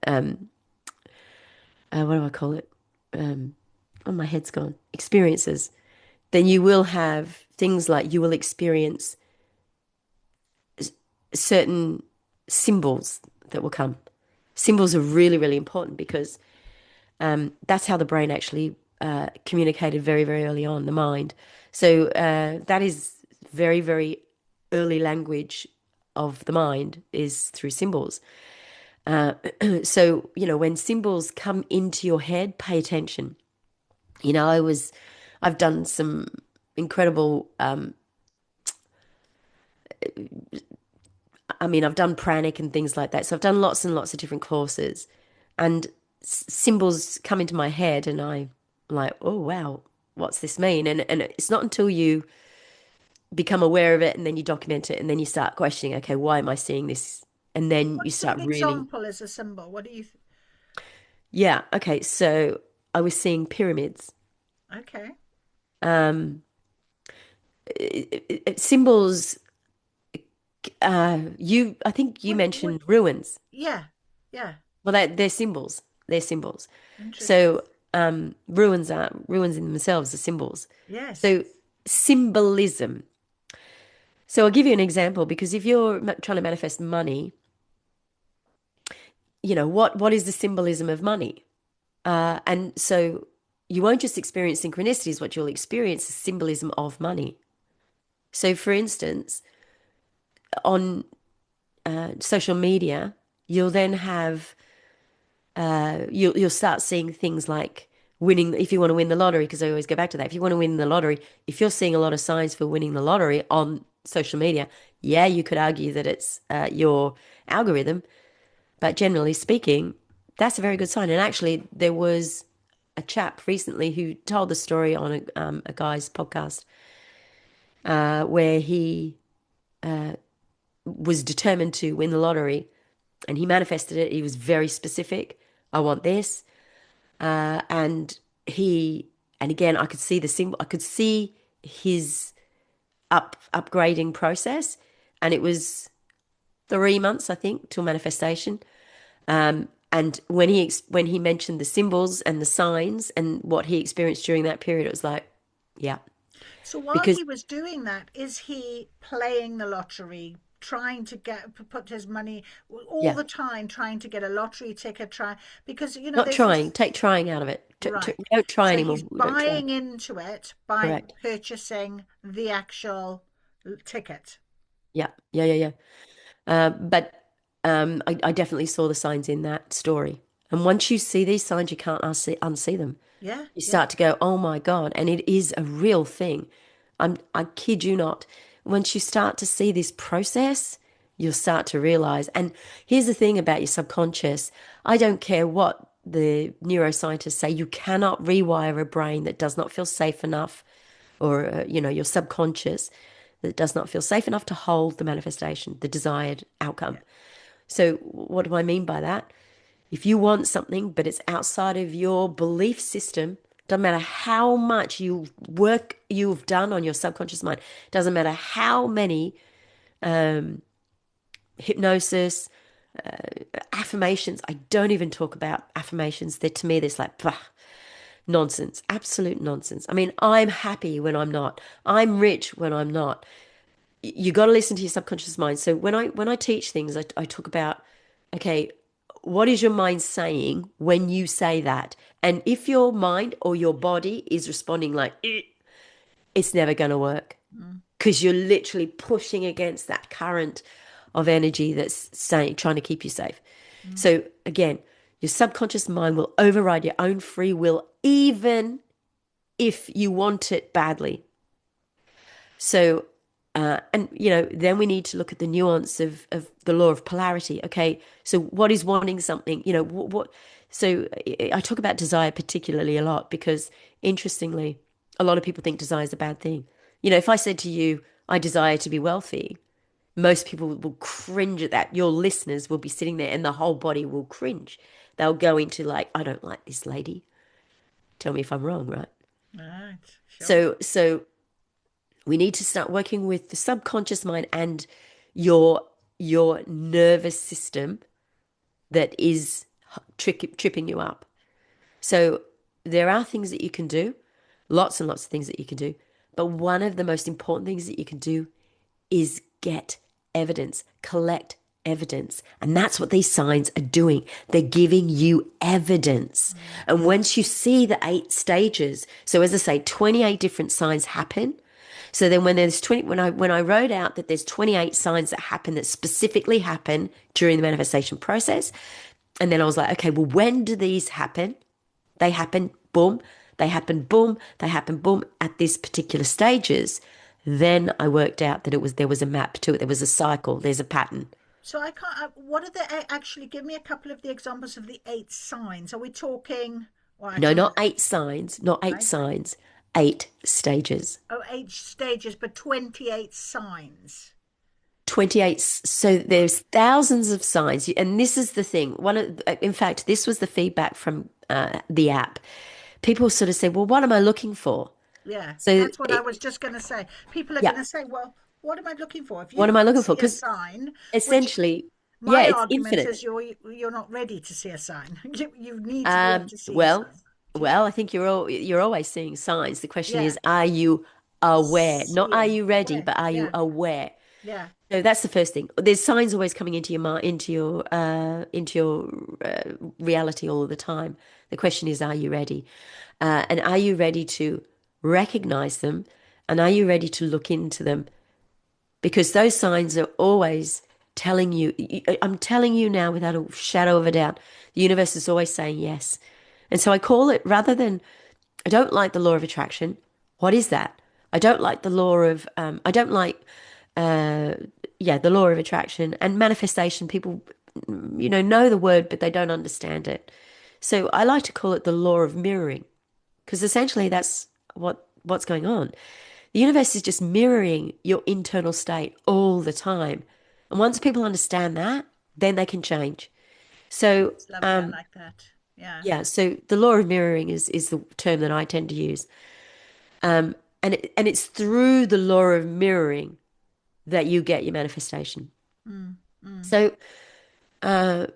do I call it? Oh, my head's gone. Experiences. Then you will have things like you will experience certain symbols that will come. Symbols are really, really important because that's how the brain actually communicated very, very early on, the mind. So that is very, very early language of the mind is through symbols. So, when symbols come into your head, pay attention. I've done some incredible, I've done pranic and things like that. So I've done lots and lots of different courses and symbols come into my head and I'm like, oh, wow, what's this mean? And it's not until you become aware of it and then you document it and then you start questioning, okay, why am I seeing this? And then you What's an start really, example as a symbol? What do you? yeah, okay. So I was seeing pyramids. Okay. Um, Symbols, I think you What? mentioned ruins. Yeah. Yeah. Well, they're symbols. They're symbols. Interesting. So ruins in themselves are symbols. Yes. So symbolism. So I'll give you an example because if you're trying to manifest money, what is the symbolism of money? And so you won't just experience synchronicities. What you'll experience is symbolism of money. So, for instance, on social media, you'll then have you'll start seeing things like winning if you want to win the lottery, because I always go back to that. If you want to win the lottery, if you're seeing a lot of signs for winning the lottery on social media, yeah, you could argue that it's your algorithm, but generally speaking, that's a very good sign. And actually, there was a chap recently who told the story on a guy's podcast where he was determined to win the lottery and he manifested it. He was very specific. I want this. And and again, I could see the symbol, I could see his upgrading process. And it was 3 months, I think, till manifestation. And when he mentioned the symbols and the signs and what he experienced during that period, it was like, yeah, So while because he was doing that, is he playing the lottery, trying to put his money all yeah, the time, trying to get a lottery ticket? Try because not there's trying, this. take trying out of it. Right. We don't try So anymore. he's We don't try. buying into it by Correct. purchasing the actual ticket. Yeah, yeah, yeah, yeah. But I definitely saw the signs in that story. And once you see these signs, you can't unsee them. Yeah, You yeah. start to go, oh my God. And it is a real thing. I kid you not. Once you start to see this process, you'll start to realize. And here's the thing about your subconscious. I don't care what the neuroscientists say, you cannot rewire a brain that does not feel safe enough, or, your subconscious that does not feel safe enough to hold the manifestation, the desired outcome. Yeah. So, what do I mean by that? If you want something, but it's outside of your belief system, doesn't matter how much you've done on your subconscious mind, doesn't matter how many hypnosis, affirmations. I don't even talk about affirmations. They're to me, there's like bah, nonsense, absolute nonsense. I mean, I'm happy when I'm not. I'm rich when I'm not. You got to listen to your subconscious mind. So when I teach things, I talk about, okay, what is your mind saying when you say that? And if your mind or your body is responding like, "Eh," it's never going to work Mm. because you're literally pushing against that current of energy that's saying, trying to keep you safe. Mm. So again, your subconscious mind will override your own free will, even if you want it badly. So And then we need to look at the nuance of the law of polarity. Okay, so what is wanting something? What so I talk about desire particularly a lot because interestingly, a lot of people think desire is a bad thing. If I said to you, I desire to be wealthy, most people will cringe at that. Your listeners will be sitting there and the whole body will cringe. They'll go into like, I don't like this lady. Tell me if I'm wrong, right? Right, sure. So we need to start working with the subconscious mind and your your nervous system that is tripping you up. So there are things that you can do, lots and lots of things that you can do, but one of the most important things that you can do is get evidence, collect evidence. And that's what these signs are doing. They're giving you evidence. And once you see the 8 stages, so as I say, 28 different signs happen. So then when I wrote out that there's 28 signs that happen that specifically happen during the manifestation process, and then I was like, okay, well, when do these happen? They happen, boom, they happen, boom, they happen, boom, at these particular stages. Then I worked out that there was a map to it. There was a cycle. There's a pattern. So I can't. What are actually? Give me a couple of the examples of the 8 signs. Are we talking? Well, No, actually, not 8 signs, not eight right? signs, 8 stages. Oh, 8 stages, but 28 signs. 28. So there's thousands of signs. And this is the thing. In fact, this was the feedback from the app. People sort of say, well, what am I looking for? Yeah, So, that's what I was just going to say. People are yeah, going to say, well, what am I looking for? If you what am I can't looking for? see a Because sign, which essentially, yeah, my it's argument infinite. is you're not ready to see a sign. You need to be able to see a Well, sign. Do you? well, I think you're always seeing signs. The question Yeah, is, are you aware? Not are seeing, you ready, aware. but are you Yeah, aware? yeah. So that's the first thing. There's signs always coming into your mind, into your reality all the time. The question is, are you ready? And are you ready to recognize them? And are you ready to look into them? Because those signs are always telling you. I'm telling you now, without a shadow of a doubt, the universe is always saying yes. And so I call it rather than I don't like the law of attraction. What is that? I don't like the law of, I don't like, uh, yeah, the law of attraction and manifestation. People, know the word, but they don't understand it. So I like to call it the law of mirroring because essentially that's what's going on. The universe is just mirroring your internal state all the time. And once people understand that, then they can change. So, It's lovely. I like that. Yeah. yeah, so the law of mirroring is the term that I tend to use. And it's through the law of mirroring that you get your manifestation. Mm, mm. So, uh,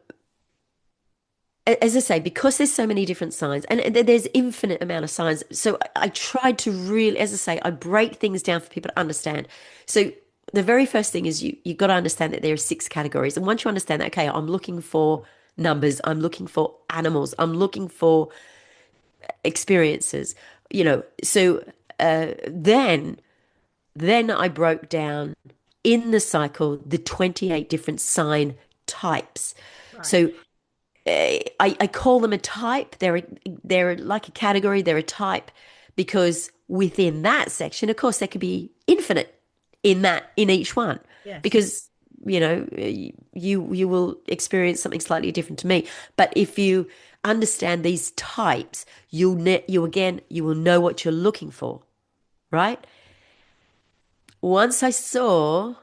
as I say, because there's so many different signs and there's infinite amount of signs. So I tried to really, as I say, I break things down for people to understand. So the very first thing is you got to understand that there are 6 categories. And once you understand that, okay, I'm looking for numbers, I'm looking for animals, I'm looking for experiences, so then I broke down in the cycle the 28 different sign types. Right. So I call them a type. They're like a category. They're a type because within that section, of course, there could be infinite in each one Yes. because you will experience something slightly different to me. But if you understand these types, you will know what you're looking for, right? Once I saw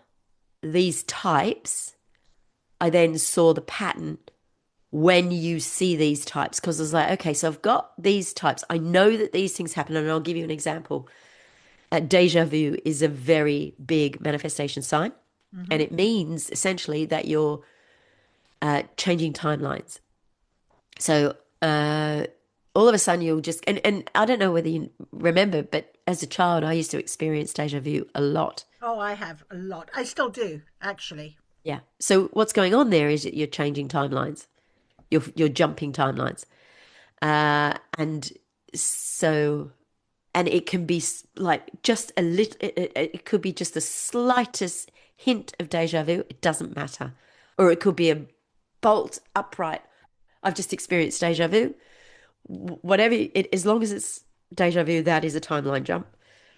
these types, I then saw the pattern when you see these types because I was like, okay, so I've got these types. I know that these things happen, and I'll give you an example. Deja vu is a very big manifestation sign, and Mm-hmm. it means essentially that you're changing timelines. So all of a sudden you'll just and I don't know whether you remember, but as a child I used to experience deja vu a lot. Oh, I have a lot. I still do, actually. Yeah. So what's going on there is that you're changing timelines. You're jumping timelines. And so and it can be like just a little it could be just the slightest hint of deja vu. It doesn't matter. Or it could be a bolt upright. I've just experienced deja vu. Whatever it as long as it's deja vu, that is a timeline jump.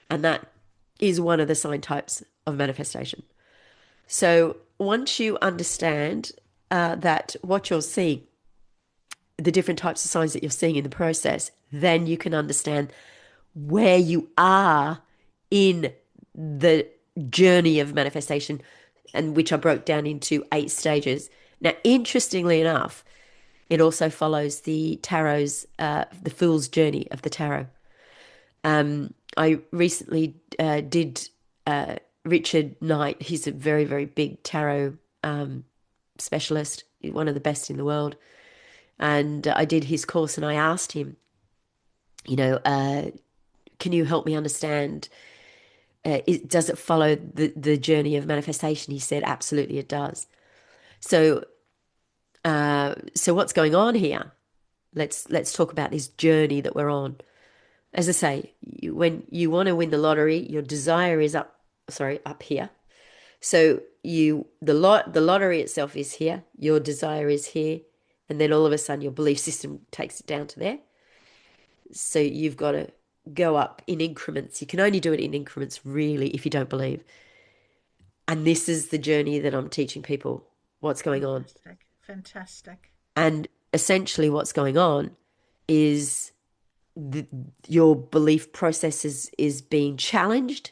And that is one of the sign types of manifestation. So once you understand that what you're seeing, the different types of signs that you're seeing in the process, then you can understand where you are in the journey of manifestation, and which I broke down into 8 stages. Now, interestingly enough, it also follows the tarot's, the Fool's Journey of the Tarot. I recently did Richard Knight. He's a very, very big tarot specialist, one of the best in the world. And I did his course and I asked him, you know, can you help me understand? Does it follow the journey of manifestation? He said, absolutely, it does. So, so what's going on here? Let's talk about this journey that we're on. As I say, when you want to win the lottery, your desire is up here. So the lottery itself is here, your desire is here, and then all of a sudden your belief system takes it down to there. So you've got to go up in increments. You can only do it in increments, really, if you don't believe. And this is the journey that I'm teaching people what's going on. Fantastic. Fantastic. And essentially, what's going on is your belief process is being challenged.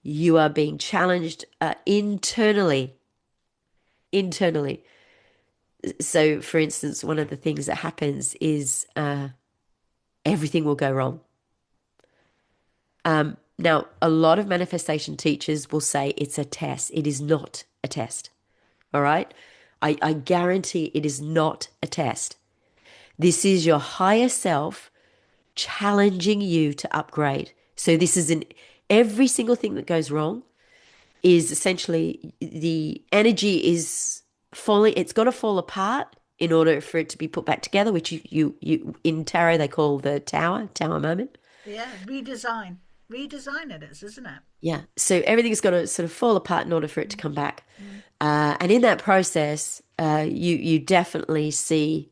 You are being challenged internally. Internally. So, for instance, one of the things that happens is everything will go wrong. Now, a lot of manifestation teachers will say it's a test. It is not a test. All right? I guarantee it is not a test. This is your higher self challenging you to upgrade. So this is every single thing that goes wrong is essentially the energy is falling. It's got to fall apart in order for it to be put back together, which you in tarot they call the tower moment. Yeah, redesign it is, isn't it? Yeah. So everything's got to sort of fall apart in order for it to come back. Mm. And in that process, you definitely see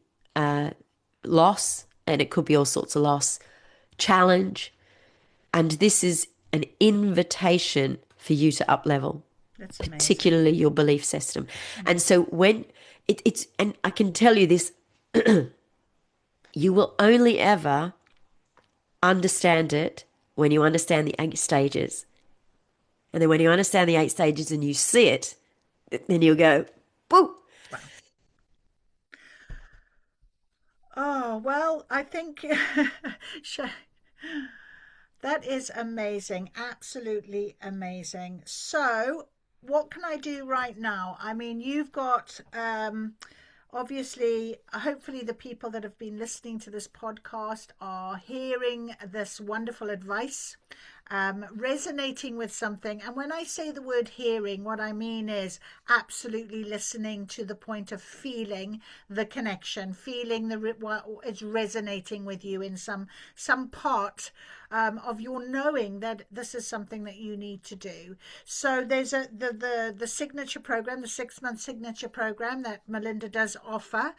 loss, and it could be all sorts of loss, challenge, and this is an invitation for you to up level, That's amazing. particularly your belief system. And so when it's, and I can tell you this, you will only ever understand it when you understand the 8 stages. And then when you understand the 8 stages and you see it, then you'll go, whoa. Wow. Oh, well, I think that is amazing. Absolutely amazing. So, what can I do right now? I mean, you've got obviously, hopefully, the people that have been listening to this podcast are hearing this wonderful advice, resonating with something. And when I say the word hearing, what I mean is absolutely listening to the point of feeling the connection, feeling what it's resonating with you in some part of your knowing that this is something that you need to do. So there's the signature program, the 6-month signature program that Melinda does offer.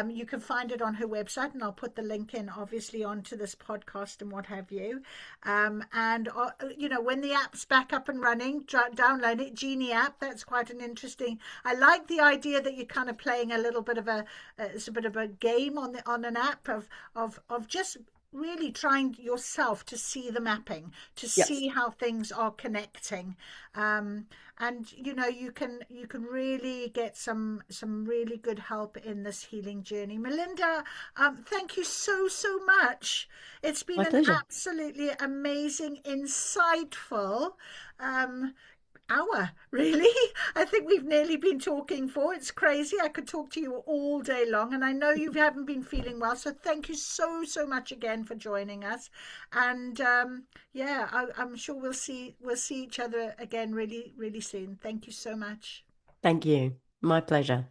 You can find it on her website, and I'll put the link in, obviously, onto this podcast and what have you. And when the app's back up and running, download it, Genie app. That's quite an interesting. I like the idea that you're kind of playing a little bit of it's a bit of a game on an app of just really trying yourself to see the mapping, to Yes. see how things are connecting, and you can really get some really good help in this healing journey. Melinda, thank you so much. It's been My an pleasure. absolutely amazing, insightful hour, really. I think we've nearly been talking for. It's crazy. I could talk to you all day long, and I know you haven't been feeling well. So thank you so much again for joining us. And yeah, I'm sure we'll see each other again really soon. Thank you so much. Thank you. My pleasure.